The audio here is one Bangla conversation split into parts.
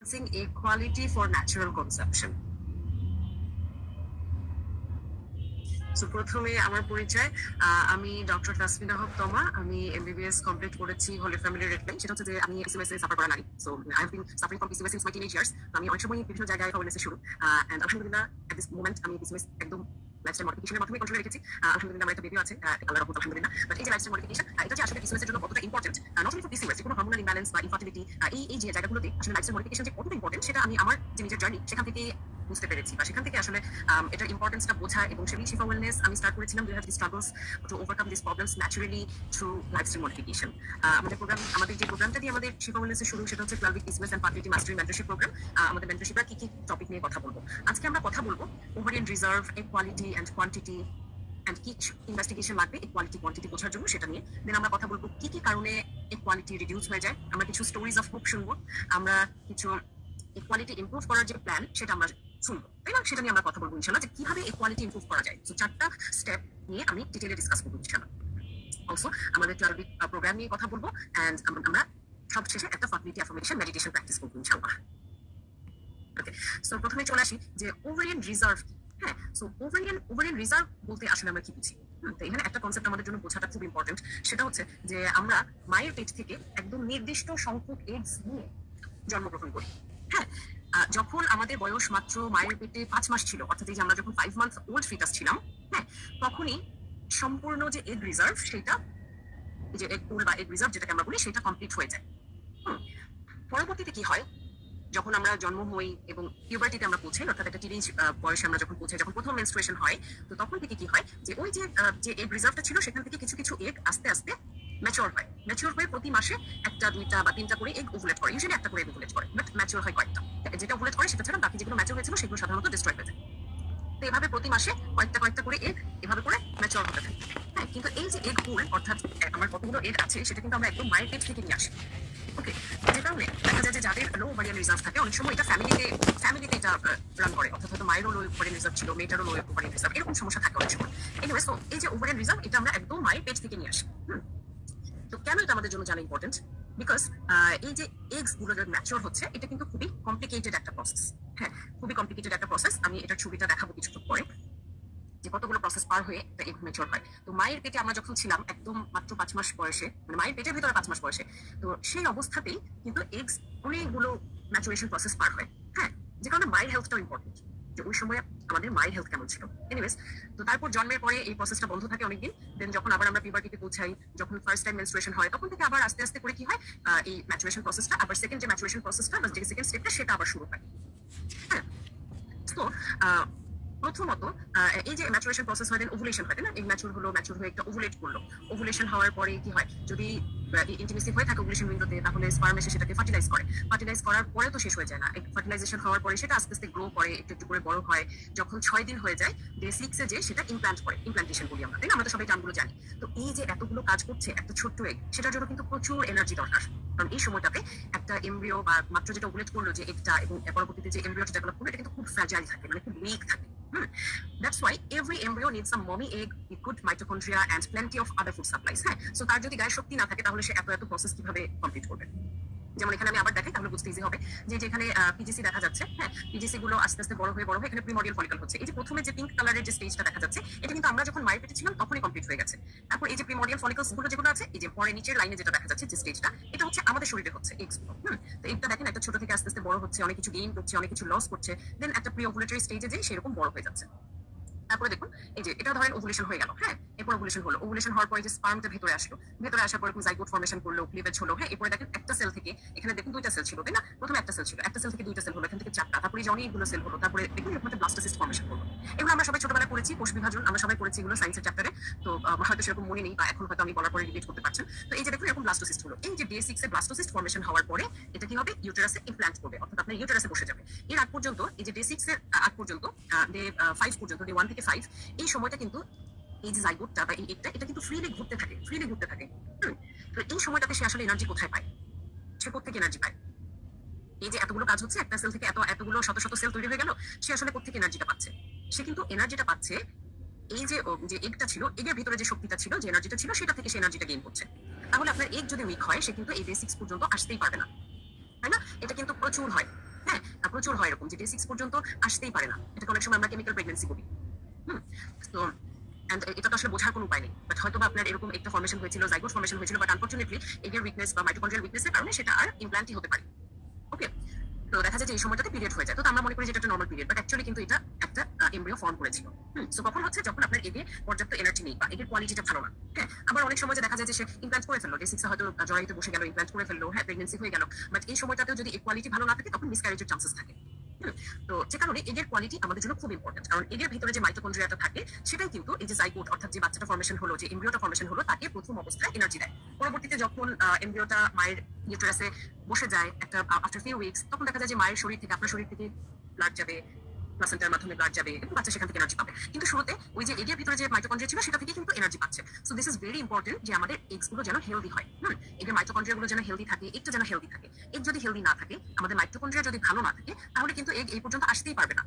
Equality for natural consumption. So প্রথমে আমার পরিচয়, আমি ডক্টর তাসমিনা হক তমা। আমি এমবিবিএস কমপ্লিট করেছি হোলি ফ্যামিলি রেড লাইন। সেটা হচ্ছে যে আমি পিসিওএস এ সাফার করা নারী। So I have been suffering from PCOS since my teenage years. আমি অনেক সময় বিভিন্ন জায়গায় অ্যাওয়ারনেসে শুরু, এন্ড আলহামদুলিল্লাহ এট দিস মোমেন্ট আমি পিসিওএস একদম লাইফস্টাইল মডিফিকেশনের মাধ্যমে কন্ট্রোলে রেখেছি। আলহামদুলিল্লাহ আমার একটা বেবি আছে, আল্লাহর রহমতে আলহামদুলিল্লাহ। বাট এই যে লাইফস্টাইল মডিফিকেশন, এটা যে আসলে পিসিওএস এর জন্য কতটা important, not only for PCOS, কোনো হরমোনাল ইমব্যালেন্স বা ইনফার্টিলিটি, এই যে জায়গাগুলোতে আসলে লাইফস্টাইল মডিফিকেশন যে কতটা ইম্পর্টেন্ট সেটা আমি আমার যে নিজের জার্নি সেখান থেকে বুঝতে পেরেছি, বা সেখান থেকে আসলে এটার ইম্পর্টেন্সটা বোঝা। এবং সেই শিফা ওয়েলনেস আমি স্টার্ট করেছিলাম do have the struggles to overcome this problems naturally through lifestyle modification. আমাদের যে প্রোগ্রামটা দিয়ে আমাদের শিফা ওয়েলনেসের শুরু, সেটা হচ্ছে 12 week PCOS and fertility mastery mentorship program. আমাদের মেন্টরশিপরা কি কি টপিক নিয়ে কথা বলবো আজকে? আমরা কথা বলবো ovarian reserve, equality and quantity, and কি ইনভেস্টিগেশন লাগবে ইকুয়ালিটি কোয়ান্টিটি বোঝার জন্য, সেটা নিয়ে। দেন আমরা কথা বলবো কি কি কারণে ইকুয়ালিটি রিডিউস হয়ে যায়। আমরা কিছু স্টোরিজ অফ হোপ শুনবো। আমরা কিছু ইকুয়ালিটি ইমপ্রুভ করার যে প্ল্যান সেটা আমরা শুনবো, তাই না? সেটা নিয়ে আমরা কথা বলবো ইনশাল্লাহ, যে কিভাবে ইকুয়ালিটি ইমপ্রুভ করা যায়। তো 4টা স্টেপ নিয়ে আমি ডিটেইলে ডিসকাস করবো ইনশাল্লাহ। অলসো আমাদের 12 উইক প্রোগ্রাম নিয়ে কথা বলবো, এন্ড আমরা সবশেষে একটা ফার্টিলিটি অ্যাফার্মেশন মেডিটেশন প্র্যাকটিস করবো ইনশাল্লাহ। ওকে, সো প্রথমে চলে আসি যে ওভারিয়ান রিজার্ভ। হ্যাঁ, সো ওভারিয়ান রিজার্ভ বলতে আসলে আমরা কি বুঝি? তো এখানে একটা কনসেপ্ট আমাদের জন্য বোঝাটা খুব ইম্পর্টেন্ট। সেটা হচ্ছে যে আমরা মায়ের পেট থেকে একদম নির্দিষ্ট সংখ্যক এগস নিয়ে জন্মগ্রহণ করি। হ্যাঁ, যখন আমাদের বয়স মাত্র মায়ের পেটে 5 মাস ছিল, অর্থাৎ এই যে আমরা যখন 5 মান্থ ওল্ড ফিটাস ছিলাম, হ্যাঁ, তখনই সম্পূর্ণ যে এগ রিজার্ভ, সেটা যে এগ পুল বা এগ রিজার্ভ যেটাকে আমরা বলি, সেটা কমপ্লিট হয়ে যায়। পরবর্তীতে কি হয়, যখন আমরা জন্ম হই এবং পিউবার্টিতে আমরা পৌঁছাই, অর্থাৎ একটা টিনেজ বয়সে আমরা যখন পৌঁছাই, যখন প্রথম মেনস্ট্রুয়েশন হয়, তো তখন থেকে কি হয় যে ওই যে এগ রিজার্ভটা ছিল সেখান থেকে কিছু কিছু এগ আস্তে আস্তে ম্যাচিওর হয়। ম্যাচিওর হয়ে প্রতি মাসে 1টা 2টা বা 3টা করে এগ ওভুলেট করে। ইউজুয়ালি 1টা করে ওভুলেট করে, বাট ম্যাচিওর হয় কয়েকটা। যেটা ওভুলেট করে সেটা ছাড়া বাকি যেগুলো ম্যাচিওর হয়েছিল সেগুলো সাধারণত ডিস্ট্রয় হয়ে যায়। তো এভাবে প্রতি মাসে কয়েকটা করে এগ এভাবে করে ম্যাচিওর হতে থাকে। হ্যাঁ, কিন্তু এই যে এগ পুল, অর্থাৎ আমার কতগুলো এগ আছে, সেটা কিন্তু আমরা একদম মায়ের পেট থেকে নিয়ে আসি। ওকে, যে কারণে দেখা যায় যে যাদের লো ওভারিয়ান রিজার্ভ থাকে, অনেক সময় এটা ফ্যামিলিতে এটা রান করে, অর্থাৎ হয়তো মায়েরও লো ওভারিয়ান রিজার্ভ ছিল, মেয়েটারও লো ওভারিয়ান রিজার্ভ, এরকম সমস্যা থাকে অনেক সময়। এনিওয়েজ, তো এই যে ওভারিয়ান রিজার্ভ, এটা আমরা একদম মায়ের পেট থেকে নিয়ে আসি। তো কেন এটা আমাদের জন্য জানা ইম্পর্টেন্ট? বিকজ এই যে এগস গুলো ম্যাচিওর হচ্ছে, এটা কিন্তু খুবই কমপ্লিকেটেড একটা প্রসেস। হ্যাঁ, খুবই কমপ্লিকেটেড একটা প্রসেস। আমি এটার ছবিটা দেখাবো কিছুক্ষণ পরে, যে কতগুলো প্রসেস পার হয়ে একটা এগ ম্যাচিওর হয়। তো মায়ের পেটে আমরা যখন ছিলাম একদম মাত্র 5 মাস বয়সে, মানে মায়ের পেটের ভিতরে 5 মাস বয়সে, তো সেই অবস্থাতেই কিন্তু এগস অনেকগুলো ম্যাচুরেশন প্রসেস পার হয়। হ্যাঁ, যে কারণে মায়ের হেলথটাও ইম্পর্টেন্ট, যে ওই সময় আমাদের মায়ের হেলথ কেমন ছিল। এনিওয়েজ, তো তারপর জন্মের পরে এই প্রসেসটা বন্ধ থাকে অনেকদিন। দেন যখন আবার আমরা পিউবার্টিতে পৌঁছাই, যখন ফার্স্ট টাইম মেনস্ট্রুয়েশন হয়, তখন থেকে আবার আস্তে আস্তে করে কি হয়, এই ম্যাচুরেশন প্রসেসটা আবার সেকেন্ড যে ম্যাচুরেশন প্রসেসটা বা যে সেকেন্ড স্টেপটা, সেটা আবার শুরু হয়। হ্যাঁ, তো প্রথমত এই যে ম্যাচুরেশন প্রসেস হয়, দেন ওভুলেশন হয়, তাই না? এই ম্যাচুর হয়ে একটা ওভুলেট করলো। ওভুলেশন হওয়ার পরে কি হয়, যদি ইন্টিমেসি হয়ে থাকে ওভুলেশন উইন্ডোতে, তাহলে স্পার্ম এসে সেটাকে ফার্টিলাইজ করে। ফার্টিলাইজ করার পরে তো শেষ হয়ে যায় না, ফার্টিলাইজেশন হওয়ার পরে সেটা আস্তে আস্তে গ্রো করে, একটু একটু করে বড় হয়। যখন 6 দিন হয়ে যায়, ডে 6-এ যে সেটা ইমপ্লান্ট করে, ইমপ্লান্টেশন বলি আমরা, তাই না? আমরা তো সবাই টার্মগুলো জানি। তো এই যে এতগুলো কাজ করছে একটা ছোট্ট এগ, সেটার জন্য কিন্তু প্রচুর এনার্জি দরকার। কারণ এই সময়টাতে একটা এমব্রিও বা মাত্র যেটা ওভুলেট করলো যে এগটা, এবং পরবর্তীতে যে এমব্রিওটা ডেভেলপ করলো, এটা কিন্তু খুব ফ্র্যাজাইল থাকে, মানে খুব উইক থাকে। That's why every embryo needs some mommy egg, good mitochondria and plenty of other food supplies. হ্যাঁ, সো তার যদি গায়ে শক্তি না থাকে, তাহলে সে এত প্রসেস কিভাবে কমপ্লিট করবে? যেমন এখানে আমি আবার দেখাই, তাহলে বুঝতে ইজি হবে। যে এখানে পিজিসি দেখা যাচ্ছে, হ্যাঁ, পিজিসি গুলো আস্তে আস্তে বড় হয়ে এখানে প্রিমোডিয়াল ফলিকল হচ্ছে। এই যে প্রথমে যে পিঙ্ক কালারের যে স্টেজটা দেখা যাচ্ছে, এটা কিন্তু আমরা যখন মায়ের পেটে ছিলাম তখনই কমপ্লিট হয়ে গেছে। তারপর এই যে প্রিমোডিয়াল ফলিকলস গুলো যেগুলো আছে, এই যে পরে নিচের লাইনে যেটা দেখা যাচ্ছে যে স্টেজটা, এটা হচ্ছে আমাদের শরীরে হচ্ছে এগস গুলো। তো এটা দেখেন, একটা ছোট থেকে আস্তে আস্তে বড় হচ্ছে, অনেক কিছু গেইন করছে, অনেক কিছু লস করছে, দেন একটা প্রি ওভুলেটরি স্টেজে যে সেরকম বড় হয়ে যাচ্ছে। তারপরে দেখুন, এই যে এটা ধরেন ওভুলেশন হয়ে গেল। হ্যাঁ, এরপর ওভুলেশন হলো। ওভুলেশন হওয়ার পরে যে স্পার্মটা ভেতরে আসলো, ভেতরে আসার পরে জাইগোট ফর্মেশন করলো, ক্লিভেজ হলো। হ্যাঁ, এরপরে দেখেন একটা সেল থেকে, এখানে দেখুন 2টা সেল ছিল, তাই না? প্রথমে একটা সেল ছিল, একটা সেল থেকে 2টা সেল হলো, এখান থেকে 4টা, তারপরে যে অনেকগুলো সেল হলো, তারপরে দেখুন এরকম একটা ব্লাস্টোসিস্ট ফর্মেশন করলো। এগুলো আমরা সবাই ছোটবেলায় পড়েছি, কোষ বিভাজন আমরা সবাই পড়েছি, এগুলো সায়েন্সের চ্যাপ্টারে। তো হয়তো সেরকম মনে নেই, বা এখন হয়তো আমি বলার পরে রিলেট করতে পারছেন। তো এই যে দেখুন এরকম ব্লাস্টোসিস্ট হলো। এই যে ডে 6-এ ব্লাস্টোসিস্ট ফর্মেশন হওয়ার পরে এটা কি হবে, ইউটেরাসে ইমপ্ল্যান্ট করবে, অর্থাৎ আপনার ইউটেরাসে বসে যাবে। এর আগ পর্যন্ত, এই যে ডে 6-এর আগ পর্যন্ত, ডে 5 পর্যন্ত, ডে 1 থেকে 5, এই সময়টা কিন্তু এই যে জাইগোটটা বা এই এগটা, এটা কিন্তু ফ্রিলি ঘুরতে থাকে। তো এই সময়টাতে সে আসলে এনার্জি কোথায় পায়? সে কোত্থেকে এনার্জি পায়? এই যে এতগুলো কাজ হচ্ছে, একটা সেল থেকে এতগুলো শত শত সেল তৈরি হয়ে গেল, সে আসলে কোত্থেকে এনার্জিটা পাচ্ছে? সে কিন্তু এনার্জিটা পাচ্ছে এই যে এগটা ছিল, এগের ভিতরে যে শক্তিটা ছিল, যে এনার্জিটা ছিল, সেটা থেকে সে এনার্জিটা গেইন করছে। তাহলে আপনার এগ যদি উইক হয়, সে কিন্তু এই ডে 6 পর্যন্ত আসতেই পারবে না, তাই না? এটা কিন্তু প্রচুর হয়। প্রচুর হয় এরকম যে ডে 6 পর্যন্ত আসতেই পারে না, এটাকে অনেক সময় আমরা কেমিক্যাল প্রেগন্যান্সি বলি। তো এটা তো আসলে বোঝার কোনো উপায় নেই, বাট হয়তো বা আপনার এরকম একটা ফর্মেশন হয়েছিল, জাইগোট ফর্মেশন হয়েছিল, বাট আনফরচুনেটলি এগের উইকনেস বা মাইটোকন্ড্রিয়াল উইকনেসের কারণে সেটা আর ইমপ্ল্যান্টই হতে পারে। ওকে, তো দেখা যায় যে এই সময়টাতে পিরিয়ড হয়ে যায়, তো আমরা মনে করি যে এটা একটা নর্মাল পিরিয়ড, বাট অ্যাকচুয়ালি কিন্তু এটা একটা এমব্রিও ফর্ম করেছিল। সো কখন হচ্ছে যখন আপনার এগে পর্যাপ্ত এনার্জি নেই বা এগের কোয়ালিটিটা ভালো না। হ্যাঁ, আবার অনেক সময় যে দেখা যায় যে সে ইমপ্ল্যান্ট করে ফেললো, ডে 6 হয়তো জরাইতে বসে গেল, ইমপ্ল্যান্ট করে ফেললো, হ্যাঁ প্রেগন্যান্সি হয়ে গেল, বাট এই সময়টাতেও যদি এগ কোয়ালিটি ভালো না থাকে তখন মিসক্যারেজের চান্সেস থাকে। তো যে কারণে এগের কোয়ালিটি আমাদের জন্য খুব ইম্পর্টেন্ট, কারণ এগের ভিতরে যে মাইটোকন্ড্রিয়াটা থাকে সেটাই কিন্তু এই যে জাইগোট অর্থাৎ যে বাচ্চাটা ফর্মেশন হলো, যে এমব্রিওটা ফর্মেশন হলো, তাকে প্রথম অবস্থায় এনার্জি দেয়। পরবর্তীতে যখন এমব্রিওটা মায়ের ইউটেরাসে বসে যায় একটা আফটার ফিউ উইকস, তখন দেখা যায় যে মায়ের শরীর থেকে, আপনার শরীর থেকে ব্লাড যাবে, প্লাসেন্টার মাধ্যমে ব্লাড যাবে এবং বাচ্চা সেখান থেকে এনার্জি পাবে। কিন্তু শুরুতে ওই যে এগের ভিতরে যে মাইটোকন্ড্রিয়া ছিল সেটা থেকে কিন্তু এনার্জি পাচ্ছে। So this is very important যে আমাদের এগস গুলো যেন হেলদি হয়। এগের মাইটোকন্ড্রিয়া গুলো যেন হেলদি থাকে, এগটা যেন হেলদি থাকে। এগ যদি হেলদি না থাকে, আমাদের মাইটোকন্ড্রিয়া যদি ভালো না থাকে, তাহলে কিন্তু এগ এই পর্যন্ত আসতেই পারবে না।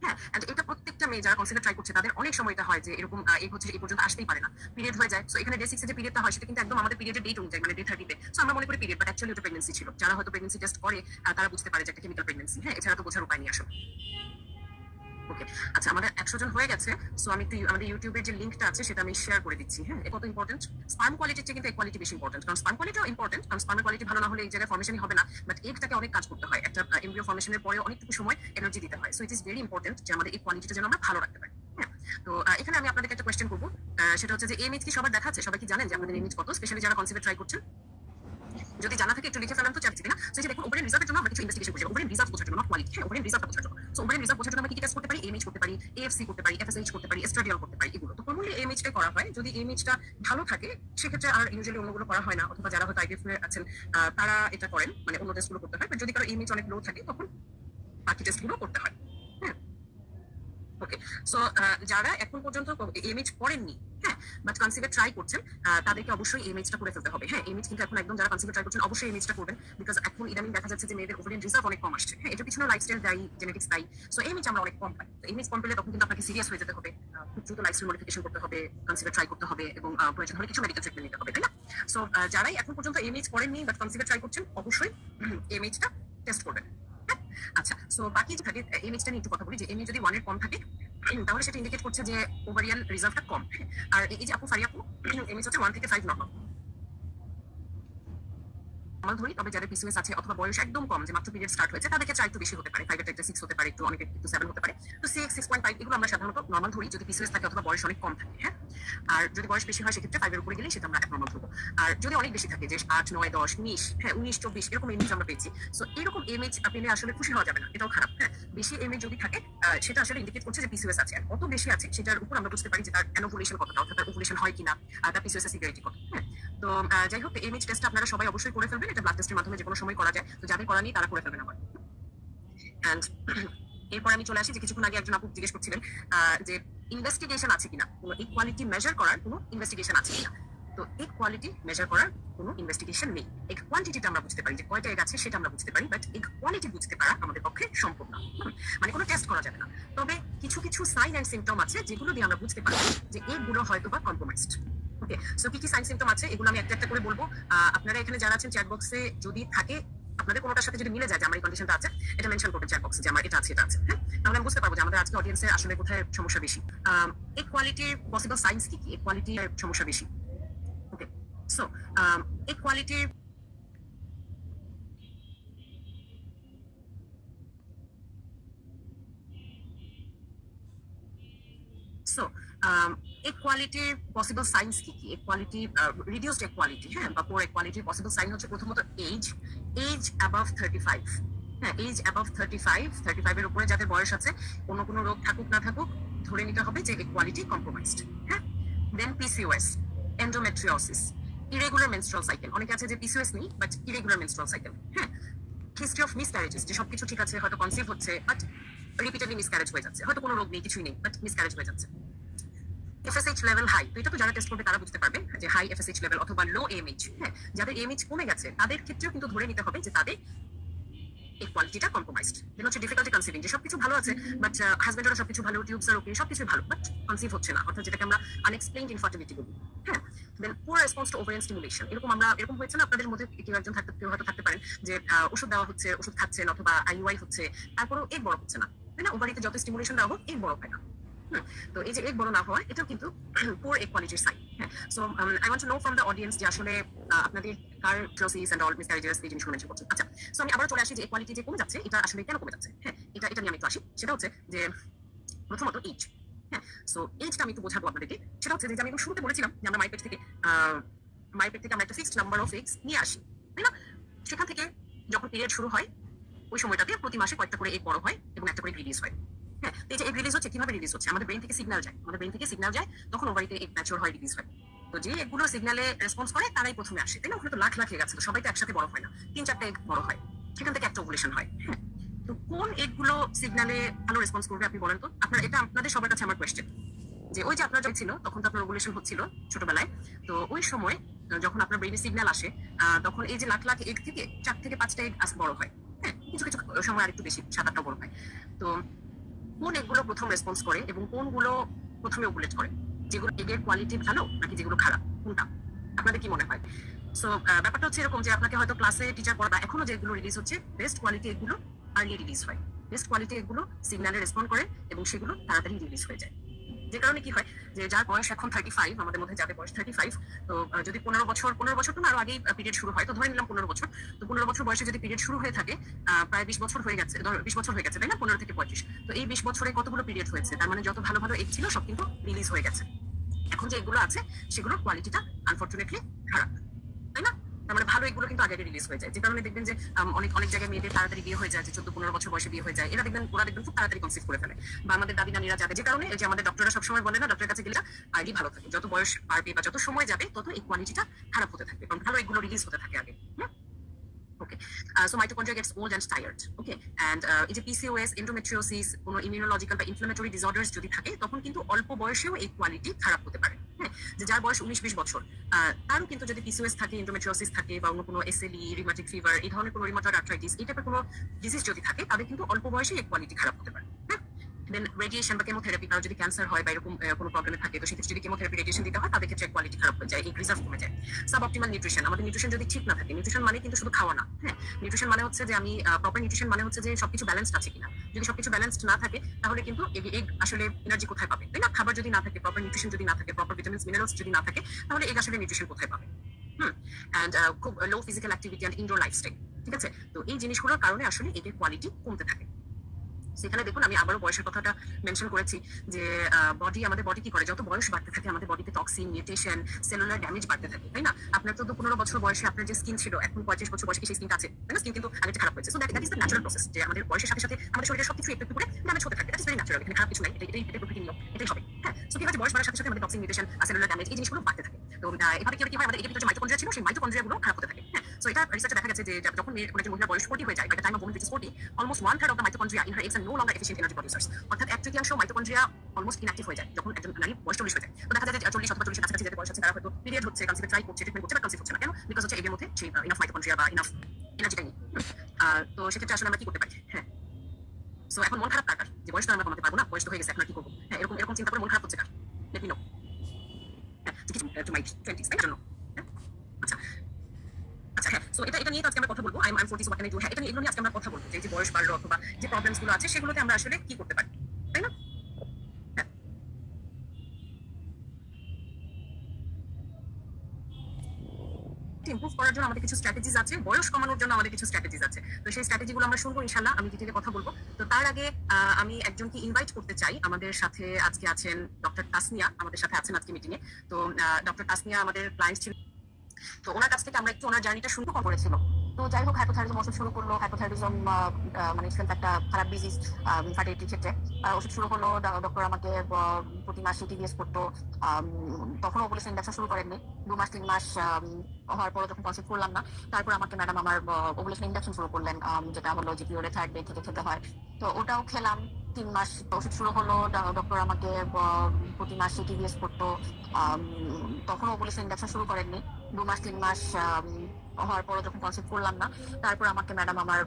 হ্যাঁ, এটা প্রত্যেকটা মেয়ে যারা কনসিলার ট্রাই করছে তাদের অনেক সময় এটা হয় যে এরকম এগ হচ্ছে এই পর্যন্ত আসতেই পারে না, পিরিয়ড হয়ে যায়। সো এখানে ডে 6 এ যে পিরিয়ডটা হয় সেটা কিন্তু একদম আমাদের পিরিয়ডের ডেট অনুযায়ী, মানে ডে 30 তে। সো আমরা মনে করি পিরিয়ড, বাট অ্যাকচুয়ালি ওটা প্রেগন্যান্সি ছিল। যারা হয়তো প্রেগন্যান্সি টেস্ট করে তারা বুঝতে পারে যে একটা কেমিক্যাল প্রেগন্যান্সি। হ্যাঁ, এছাড়া তো বোঝার উপায় নেই আসলে। ওকে, আচ্ছা আমাদের 100 জন হয়ে গেছে। সো আমি একটু আমাদের ইউটিউবের যে লিংকটা আছে সেটা আমি শেয়ার করে দিচ্ছি। হ্যাঁ, কত ইম্পর্টেন্ট, স্পার্ম কোয়ালিটির চেয়ে কিন্তু এগ কোয়ালিটি বেশি ইম্পর্টেন্ট, কারণ স্পার্ম কোয়ালিটিও ইম্পর্টেন্ট, কারণ স্পার্মের কোয়ালিটি ভালো না হলে এই জায়গায় ফর্মেশনই হবে না, বাট এগটাকে অনেক কাজ করতে হয়, একটা এমব্রিও ফর্মেশনের পরে অনেকটুকু সময় এনার্জি দিতে হয়। So it is very important যে আমাদের এই কোয়ালিটিটা যেন আমরা ভালো রাখতে পারি। হ্যাঁ, তো এখানে আমি আপনাদেরকে একটা কোয়েশ্চেন করবো, সেটা হচ্ছে যে এমএইচ কি সবার দেখা আছে? সবাই কি জানেন যে আপনাদের এমএইচ কত, স্পেশালি যারা কনসিভার ট্রাই করছেন? যদি জানা থাকে একটু লিখে ফেলান তো, চাচ্ছি না। সো এই যে দেখুন, ওভারিয়ান রিজাল্টের জন্য আমরা কিছু ইনভেস্টিগেশন করছি, ওভারিয়ান রিজাল্ট বোঝার জন্য, নট কোয়ালিটি। হ্যাঁ, ওভারিয়ান রিজাল্ট বোঝার জন্য। সো ওভারিয়ান রিজাল্ট বোঝার জন্য আমরা কি টেস্ট করতে পারি? এমএইচ করতে পারি, এএফসি করতে পারি, এফএসএইচ করতে পারি, এস্ট্রাডিয়াল করতে পারি, এগুলো। তো কমনলি এমএইচটাই করা হয়। যদি এমএইচটা ভালো থাকে সেক্ষেত্রে আর ইউজুয়ালি অন্যগুলো করা হয় না, অথবা যারা হয়তো আইভিএফ এ আছেন তারা এটা করেন, মানে অন্য টেস্টগুলো করতে হয়। বাট যদি কারো এমএইচ অনেক লো থাকে তখন বাকি টেস্টগুলো করতে হয়। হ্যাঁ, ওকে। সো যারা এখন পর্যন্ত এমএইচ করেননি, হ্যাঁ, বাট কনসিভার ট্রাই করছেন, তাদেরকে অবশ্যই এমএইচটা করে ফেলতে হবে। হ্যাঁ, এমএইচ কিন্তু এখন একদম, যারা কনসিভার ট্রাই করছেন অবশ্যই এমএইচটা করবেন, বিকজ এখন ইদানিং দেখা যাচ্ছে যে মেয়েদের ওভারিয়ান রিজার্ভ অনেক কম আসছে। হ্যাঁ, এটার পিছনে লাইফস্টাইল দায়ী, জেনেটিক্স দায়ী। সো এমএইচ আমরা অনেক কম পাই। তো এমএইচ কম পেলে তখন কিন্তু আপনাকে সিরিয়াস হয়ে যেতে হবে, খুব দ্রুত লাইফস্টাইল মডিফিকেশন করতে হবে, কনসিভার ট্রাই করতে হবে এবং প্রয়োজন হলে কিছু মেডিকেল ট্রিটমেন্ট নিতে হবে, তাই না? সো যারাই এখন পর্যন্ত এমএইচ করেননি বাট কনসিভার ট্রাই করছেন, অবশ্যই এমএইচটা টেস্ট করবেন। আচ্ছা, সো বাকি যে থাকে এমএইচটা নিয়ে একটু কথা বলি, যে এমএইচ যদি 1 এর কম থাকে তাহলে সেটা ইন্ডিকেট করছে যে ওভারিয়ান রিজার্ভটা কম। আর এই যে আপু ফারিয়া আপু, এমএইচ হচ্ছে 1 থেকে 5 নর্মাল ধরি, তবে যাদের পিসিওএস আছে অথবা বয়স একদম কম, যে মাত্র পিরিয়ড স্টার্ট হয়েছে, তাদের ক্ষেত্রে একটু বেশি হতে পারে, 5 এর 6 হতে পারে, একটু অনেক একটু 7 হতে পারে। তো 6, 6.5 এগুলো আমরা সাধারণত নর্মাল ধরি যদি পিসিওএস থাকে অথবা বয়স অনেক কম থাকে। হ্যাঁ, আর যদি বয়স বেশি হয় সেক্ষেত্রে 5 এর উপরে গেলে সেটা আমরা নর্মাল ধরবো। আর যদি অনেক বেশি থাকে, যে 8, 9, 10, 19, হ্যাঁ 19, 24 এরকম এমএইচ আমরা পেয়েছি। সো এরকম এমএইচ পেলে আসলে খুশি হওয়া যাবে না, এটাও খারাপ। হ্যাঁ, বেশি এমএইচ যদি থাকে সেটা আসলে ইন্ডিকেট করছে যে পিসিওএস আছে। আর কত বেশি আছে সেটার উপর আমরা বুঝতে পারি যে তার অ্যানোভুলেশন কতটা, অর্থাৎ তার ওভুলেশন হয় কিনা, তার পিসিওএস এর সিভিয়ারিটি কত। হ্যাঁ, তো যাই হোক, এমএইচ টেস্ট আপনারা সবাই অবশ্যই করে ফেলবেন, এটা ব্লাড টেস্টের মাধ্যমে যে কোনো সময় করা যায়। তো যাদের করা নেই তারা করে ফেলবেন আবার। এন্ড এরপর আমি চলে আসি যে কিছুক্ষণ আগে একজন আপু জিজ্ঞেস করছিলেন যে ইনভেস্টিগেশন আছে কিনা, কোনো ইকুয়ালিটি মেজার করার কোনো ইনভেস্টিগেশন আছে কিনা। তো এই কোয়ালিটি মেজার করার কোনো ইনভেস্টিগেশন নেই। এই কোয়ান্টিটিটা আমরা বুঝতে পারি, যে কয়টা এগ আছে সেটা আমরা বুঝতে পারি, বাট এই কোয়ালিটি বুঝতে পারা আমাদের পক্ষে সম্ভব না। মানে কোনো টেস্ট করা যাবে না। তবে কিছু কিছু সাইন এন্ড সিমটম আছে যেগুলো দিয়ে আমরা বুঝতে পারি যে এগুলো হয়তো বা কম্প্রোমাইজড। ওকে, সো কি কি সাইন সিমটম আছে এগুলো আমি একটা একটা করে বলবো। আপনারা এখানে যারা আছেন চ্যাট বক্সে যদি থাকে, আপনাদের কোনোটার সাথে যদি মিলে যায় যে আমার এই কন্ডিশনটা আছে, এটা মেনশন করবেন চ্যাট বক্সে যে আমার এটা আছে, এটা আছে। হ্যাঁ, তাহলে আমি বুঝতে পারবো যে আমাদের আজকে অডিয়েন্সে আসলে কোথায় সমস্যা বেশি। এই কোয়ালিটির পসিবল সাইন্স কি কি, এই কোয়ালিটির সমস্যা বেশি। ওকে, সো এই কোয়ালিটির সো কোয়ালিটির পসিবল সাইন্স কি কি, কোয়ালিটি রিডিউসড কোয়ালিটি, হ্যাঁ, বা পোর কোয়ালিটির পসিবল সাইন হচ্ছে প্রথমত এজ অ্যাবাভ 35। হ্যাঁ, এজ অ্যাবাভ 35 এর উপরে যাদের বয়স আছে, কোনো রোগ থাকুক না থাকুক, ধরে নিতে হবে যে কোয়ালিটি কম্প্রোমাইজড। হ্যাঁ, then PCOS, endometriosis, irregular menstrual cycle, অনেকে আছে যে পিসিওএস নেই বাট ইরেগুলার মেনস্ট্রুয়াল সাইকেল। হ্যাঁ, হিস্ট্রি অফ মিসক্যারেজেস, যে সবকিছু ঠিক আছে, হয়তো কনসিভ হচ্ছে বাট রিপিটেডলি মিসক্যারেজ হয়ে যাচ্ছে, হয়তো কোনো রোগ নেই, কিছুই নেই, বাট মিসক্যারেজ হয়ে যাচ্ছে। এফএসএইচ লেভেল হাই, তো এটা তো যারা টেস্ট করবে তারা বুঝতে পারবে যে হাই এফএসএইচ লেভেল অথবা লো এমএইচ। হ্যাঁ, যাদের এমএইচ কমে গেছে তাদের ক্ষেত্রেও কিন্তু ধরে নিতে হবে যে তাদের এই কোয়ালিটিটা কম্প্রোমাইজড। দেন হচ্ছে ডিফিকাল্টি কনসিভিং, যে সবকিছু ভালো আছে বাট হাজবেন্ডেরও সবকিছু ভালো, টিউবস আর ওকে, সবকিছু ভালো বাট কনসিভ হচ্ছে না, অর্থাৎ যেটাকে আমরা আনএক্সপ্লেইনড ইনফার্টিলিটি বলি। হ্যাঁ, then poor response to ovarian stimulation, এরকম হয়েছে না আপনাদের মধ্যে কেউ একজন কেউ হয়তো থাকতে পারেন যে ওষুধ দেওয়া হচ্ছে, ওষুধ খাচ্ছেন অথবা আইইউআই হচ্ছে, তারপরেও এগ বড় হচ্ছে না, তাই না? ওভারিতে যত স্টিমুলেশন দেওয়া হোক এগ বড় হয় না। তো এই যে এগ বড় না হওয়া, এটাও কিন্তু পুয়ার এগ কোয়ালিটির সাইন। হ্যাঁ, so I want to know from the audience যে আসলে আপনাদের কার ক্লোসিস এন্ড অল মিসক্যারেজেস এই জিনিসগুলো মেনশন করছেন। আচ্ছা, সো আমি আবার চলে আসি যে কোয়ালিটি যে কমে যাচ্ছে এটা আসলে কেন কমে যাচ্ছে। হ্যাঁ, এটা নিয়ে আমি একটু আসি। সেটা হচ্ছে যে প্রথমত এইজ। হ্যাঁ, সো এইজটা আমি একটু বোঝাবো আপনাদেরকে। সেটা হচ্ছে যে আমি শুরুতে বলেছিলাম যে আমরা মাইপেট থেকে আমরা একটা ফিক্সড নাম্বার অফ এগস নিয়ে আসি, তাই না? সেখান থেকে যখন পিরিয়ড শুরু হয় ওই সময়টাতে প্রতি মাসে কয়েকটা করে এগ বড় হয় এবং একটা করে রিলিজ হয়। হ্যাঁ, এই যে এগ রিলিজ হচ্ছে কিভাবে রিলিজ হচ্ছে, আমাদের ব্রেন থেকে সিগন্যাল যায়, তখন ওভারিতে এগ ম্যাচিওর হয়, রিলিজ হয়। তো যে এগুলো সিগন্যালে রেসপন্স করে তারাই প্রথমে আসে, তাই না? ওখানে তো লাখ লাখ এগ আছে, তো সবাই তো একসাথে বড় হয় না, 3-4টা এগ বড় হয়, সেখান থেকে একটা ওভুলেশন হয়। হ্যাঁ, তো কোন এগগুলো সিগন্যালে ভালো রেসপন্স করবে আপনি বলেন তো? এটা আপনাদের সবার কাছে আমার কোয়েশ্চেন। যে ওই যে আপনার যখন ছিল তখন তো আপনার ওভুলেশন হচ্ছিল ছোটবেলায়, তো ওই সময় যখন আপনার ব্রেইনে সিগন্যাল আসে তখন এই যে লাখ লাখ এগ থেকে 4 থেকে 5টা এগ বড় হয়। হ্যাঁ, কিছু কিছু সময় আরেকটু বেশি 7-8টা বড় হয়। তো কোন এগগুলো প্রথম রেসপন্স করে এবং কোনগুলো প্রথমে ওভুলেট করে, যেগুলো এগের কোয়ালিটি ভালো নাকি যেগুলো খারাপ, কোনটা আপনাদের কি মনে হয়? সো ব্যাপারটা হচ্ছে এরকম যে আপনাকে হয়তো ক্লাসে টিচার পড়া এখনো যেগুলো রিলিজ হচ্ছে বেস্ট কোয়ালিটি এগুলো আর্লি রিলিজ হয়, বেস্ট কোয়ালিটি এগুলো সিগন্যালে রেসপন্ড করে এবং সেগুলো তাড়াতাড়ি রিলিজ হয়ে যায়। যে কারণে কি হয় যে যার বয়স এখন 35, আমাদের মধ্যে যাদের বয়স 35, তো যদি 15 বছর তো আরো আগেই পিরিয়ড শুরু হয়, তো ধরে নিলাম 15 বছর, তো 15 বছর বয়সে যদি পিরিয়ড শুরু হয়ে থাকে প্রায় 20 বছর হয়ে গেছে, 20 বছর হয়ে গেছে, তাই না? 15 থেকে 35, তো এই 20 বছরে কতগুলো পিরিয়ড হয়েছে, তার মানে যত ভালো ভালো এগ ছিল সব কিন্তু রিলিজ হয়ে গেছে। এখন যে এগুলো আছে সেগুলোর কোয়ালিটিটা আনফরচুনেটলি খারাপ, তাই না? তার মানে ভালো এগুলো কিন্তু আগে রিলিজ হয়ে যায়, যে কারণে দেখবেন যে অনেক অনেক জায়গায় মেয়েদের তাড়াতাড়ি বিয়ে হয়ে যায়, যে 14-15 বছর বয়সে বিয়ে হয়ে যায়, ওরা দেখবেন খুব তাড়াতাড়ি কনসিভ করে ফেলে। বা আমাদের দাদি নানিরা যাবে, যে কারণে যে আমাদের ডক্টররা সবসময় বলে না, ডক্টরের কাছে গেলে আগে ভালো থাকে, যত বয়স বাড়বে বা যত সময় যাবে তত এই কোয়ালিটিটা খারাপ হতে থাকবে, কারণ ভালো এগুলো রিলিজ হতে থাকে আগে। Okay. So mitochondria gets old and tired. Okay. And এই যে PCOS, endometriosis, কোনো immunological বা inflammatory disorders যদি থাকে তখন কিন্তু অল্প বয়সেও এই কোয়ালিটি খারাপ হতে পারে। হ্যাঁ, যে যার বয়স 19-20 বছর তারও কিন্তু যদি PCOS থাকে, endometriosis থাকে বা অন্য কোনো SLE, rheumatic fever, এই ধরনের কোনো rheumatoid arthritis, এই টাইপের কোনো ডিজিজ যদি থাকে তাদের কিন্তু অল্প বয়সে এই কোয়ালিটি খারাপ হতে পারে। হ্যাঁ, দেন রেডিয়েশন বা কেমোথেরাপি, কারো যদি ক্যান্সার হয় বা এরকম কোনো প্রবলেমে থাকে, তো সেক্ষেত্রে যদি কেমোথেরাপি রেডিয়েশন দিতে হয় তাদের ক্ষেত্রে কোয়ালিটি খারাপ হয়ে যায়, এই রিজার্ভ কমে যায়। সাব অপটিমাল নিউট্রিশন, আমাদের নিউট্রিশন যদি ঠিক না থাকে, নিউট্রিশন মানে কিন্তু শুধু খাওয়া না। হ্যাঁ, নিউট্রিশন মানে হচ্ছে যে আমি প্রপার নিউট্রিশন মানে হচ্ছে যে সবকিছু ব্যালেন্সড আছে কিনা। যদি সবকিছু ব্যালেন্সড না থাকে তাহলে কিন্তু এগ আসলে এনার্জি কোথায় পাবে, তাই না? খাবার যদি না থাকে, প্রপার নিউট্রিশন যদি না থাকে, প্রপার ভিটামিনস মিনারেলস যদি না থাকে, তাহলে এগ আসলে নিউট্রিশন কোথায় পাবে? অ্যান্ড খুব low physical activity and indoor lifestyle, ঠিক আছে? তো এই জিনিসগুলোর কারণে আসলে এগের কোয়ালিটি কমতে থাকে। সেখানে দেখুন আমি আবারও বয়সের কথাটা মেনশন করেছি যে আমাদের বডি কি করে, যত বয়স বাড়তে থাকে আমাদের বডিতে টক্সিন, মিউটেশন, সেলুলার ড্যামেজ বাড়তে থাকে, তাই না? আপনার 14-15 বছর বয়সে আপনার যে স্কিন ছিল, এখন 35 বছর বয়সে সেই স্কিনটা আছে, তাই না? স্কিন কিন্তু আগে খারাপ হয়েছে। So that is the natural process, যে আমাদের বয়সের সাথে সাথে আমাদের শরীরের সবকিছু একটু একটু করে ড্যামেজ হতে থাকে। দ্যাট ইজ ভেরি ন্যাচারাল, এখানে খারাপ কিছু নাই, এটাই প্রকৃতির নিয়ম, এটাই হবে। হ্যাঁ, সো কি হয়, বয়স বাড়ার সাথে সাথে আমাদের টক্সিন, মিউটেশন, সেলুলার ড্যামেজ এই জিনিসগুলো বাড়তে থাকে। তো এভাবে কি হয়, আমাদের এর ভিতরে যে মাইটোকন্ড্রিয়া ছিল সেই মাইটোকন্ড্রিয়া গুলো খারাপ হতে থাকে। হ্যাঁ, সো এটা রিসার্চে দেখা গেছে যে যখন একজন মহিলার বয়স 40 হয়ে যায়, by the time of which is 40, almost 1/3 of the mitochondria in her eggs are no longer efficient energy producers, অর্থাৎ 1/3 মাইটোকন্ড্রিয়া অলমোস্ট ইনঅ্যাক্টিভ হয়ে যায় যখন একজন নারী বয়স 40 হয়ে যায়। তো দেখা যায় যে 40 অথবা 40 কাছাকাছি যাদের বয়স আছে তারা হয়তো পিরিয়ড হচ্ছে, কনসিভ ট্রাই করছে, ট্রিটমেন্ট করছে, বাট কনসিভ হচ্ছে না। কেন? বিকজ হচ্ছে এর মধ্যে সেই ইনাফ মাইটোকন্ড্রিয়া বা ইনাফ এনার্জিটা নেই। তো সেক্ষেত্রে আসলে আমরা কি করতে পারি? হ্যাঁ, সো এখন মন খারাপ কার, যে বয়স তো আমরা কমাতে পারবো না, বয়স তো হয়ে গেছে, এখন আর কি করবো? হ্যাঁ, এরকম চিন্তা করে মন খারাপ হচ্ছে কার? Let me no. হ্যাঁ, কিছু টু মাই 20s তাই জন্য। আচ্ছা আচ্ছা, হ্যাঁ, সো এটা নিয়ে তো আজকে আমরা কথা বলবো। I am 40, what can I do? হ্যাঁ, এগুলো নিয়ে আজকে আমরা কথা বলবো, যে বয়স বাড়লো অথবা যে প্রবলেমস গুলো আছে সেগুলোতে আমরা আসলে কি করতে পারি, তাই না? ইমপ্রুভ করার জন্য আমাদের কিছু স্ট্র্যাটেজিস আছে, বয়স কমানোর জন্য আমাদের কিছু স্ট্র্যাটেজিস আছে। তো সেই স্ট্র্যাটেজিগুলো আমরা শুনবো ইনশাআল্লাহ, আমি ডিটেইলে কথা বলবো। তো তার আগে আমি একজনকে ইনভাইট করতে চাই। আমাদের সাথে আজকে আছেন ডক্টর তাসনিয়া, আমাদের সাথে আছেন আজকে মিটিং এ। তো ডক্টর তাসনিয়া আমাদের ক্লায়েন্ট ছিল, তো ওনার কাছ থেকে আমরা একটু ওনার জার্নিটা শুনবো করেছিল। তো যাই হোক, হাইপোথাইরয়েডিজম ওষুধ শুরু করলো। হাইপোথাইরয়েডিজম মানে একটা খারাপ ডিজিজ ফার্টিলিটির ক্ষেত্রে। ওষুধ শুরু করলো, ডক্টর আমাকে প্রতি মাসে টিভিএস করতো। তখন ওভুলেশন ইন্ডাকশন শুরু করেননি, 2-3 মাস হওয়ার পরে যখন কনসিভ করলাম না, তারপর আমাকে ম্যাডাম আমার ওভুলেশন ইন্ডাকশন শুরু করলেন, যেটা হলো যে পিরিয়ডে 3rd ডে থেকে খেতে হয়। তো ওটাও খেলাম 3 মাস। ওষুধ শুরু হলো, ডক্টর আমাকে প্রতি মাসে টিভিএস করতো। তখন ওভুলেশন ইন্ডাকশন শুরু করেননি, 2-3 মাস হওয়ার পরে যখন কনসিভ করলাম না, তারপর আমাকে ম্যাডাম আমার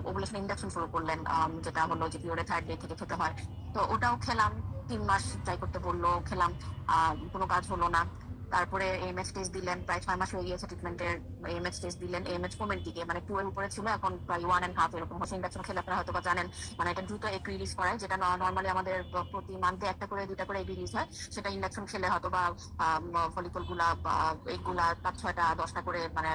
ওভুলেশন ইন্ডাকশন শুরু করলেন, যেটা হলো যে পিরিয়ডে 3rd ডে থেকে খেতে হয়। তো ওটাও খেলাম, 3 মাস ট্রাই করতে বললো, খেলাম, কোনো কাজ হলো না। তারপরে এএমএচ টেস্ট দিলেন, প্রায় 6 মাস হয়ে গিয়েছে ট্রিটমেন্টের। এএমএচ টেস্ট দিলেন, এএমএচ কমের দিকে মানে 2 এর উপরে ছিল, এখন প্রায় 1.5 এরকম হচ্ছে। ইন্ডাকশন খেলে আপনারা হয়তো বা জানেন, মানে এটা দ্রুত এগ রিলিজ করায়, যেটা নর্মালি আমাদের প্রতি মান্থে একটা করে 2টা করে এগ রিলিজ হয়, সেটা ইন্ডাকশন খেলে হয়তো বা ফলিকল গুলা বা এগুলা 5-6টা 10টা করে মানে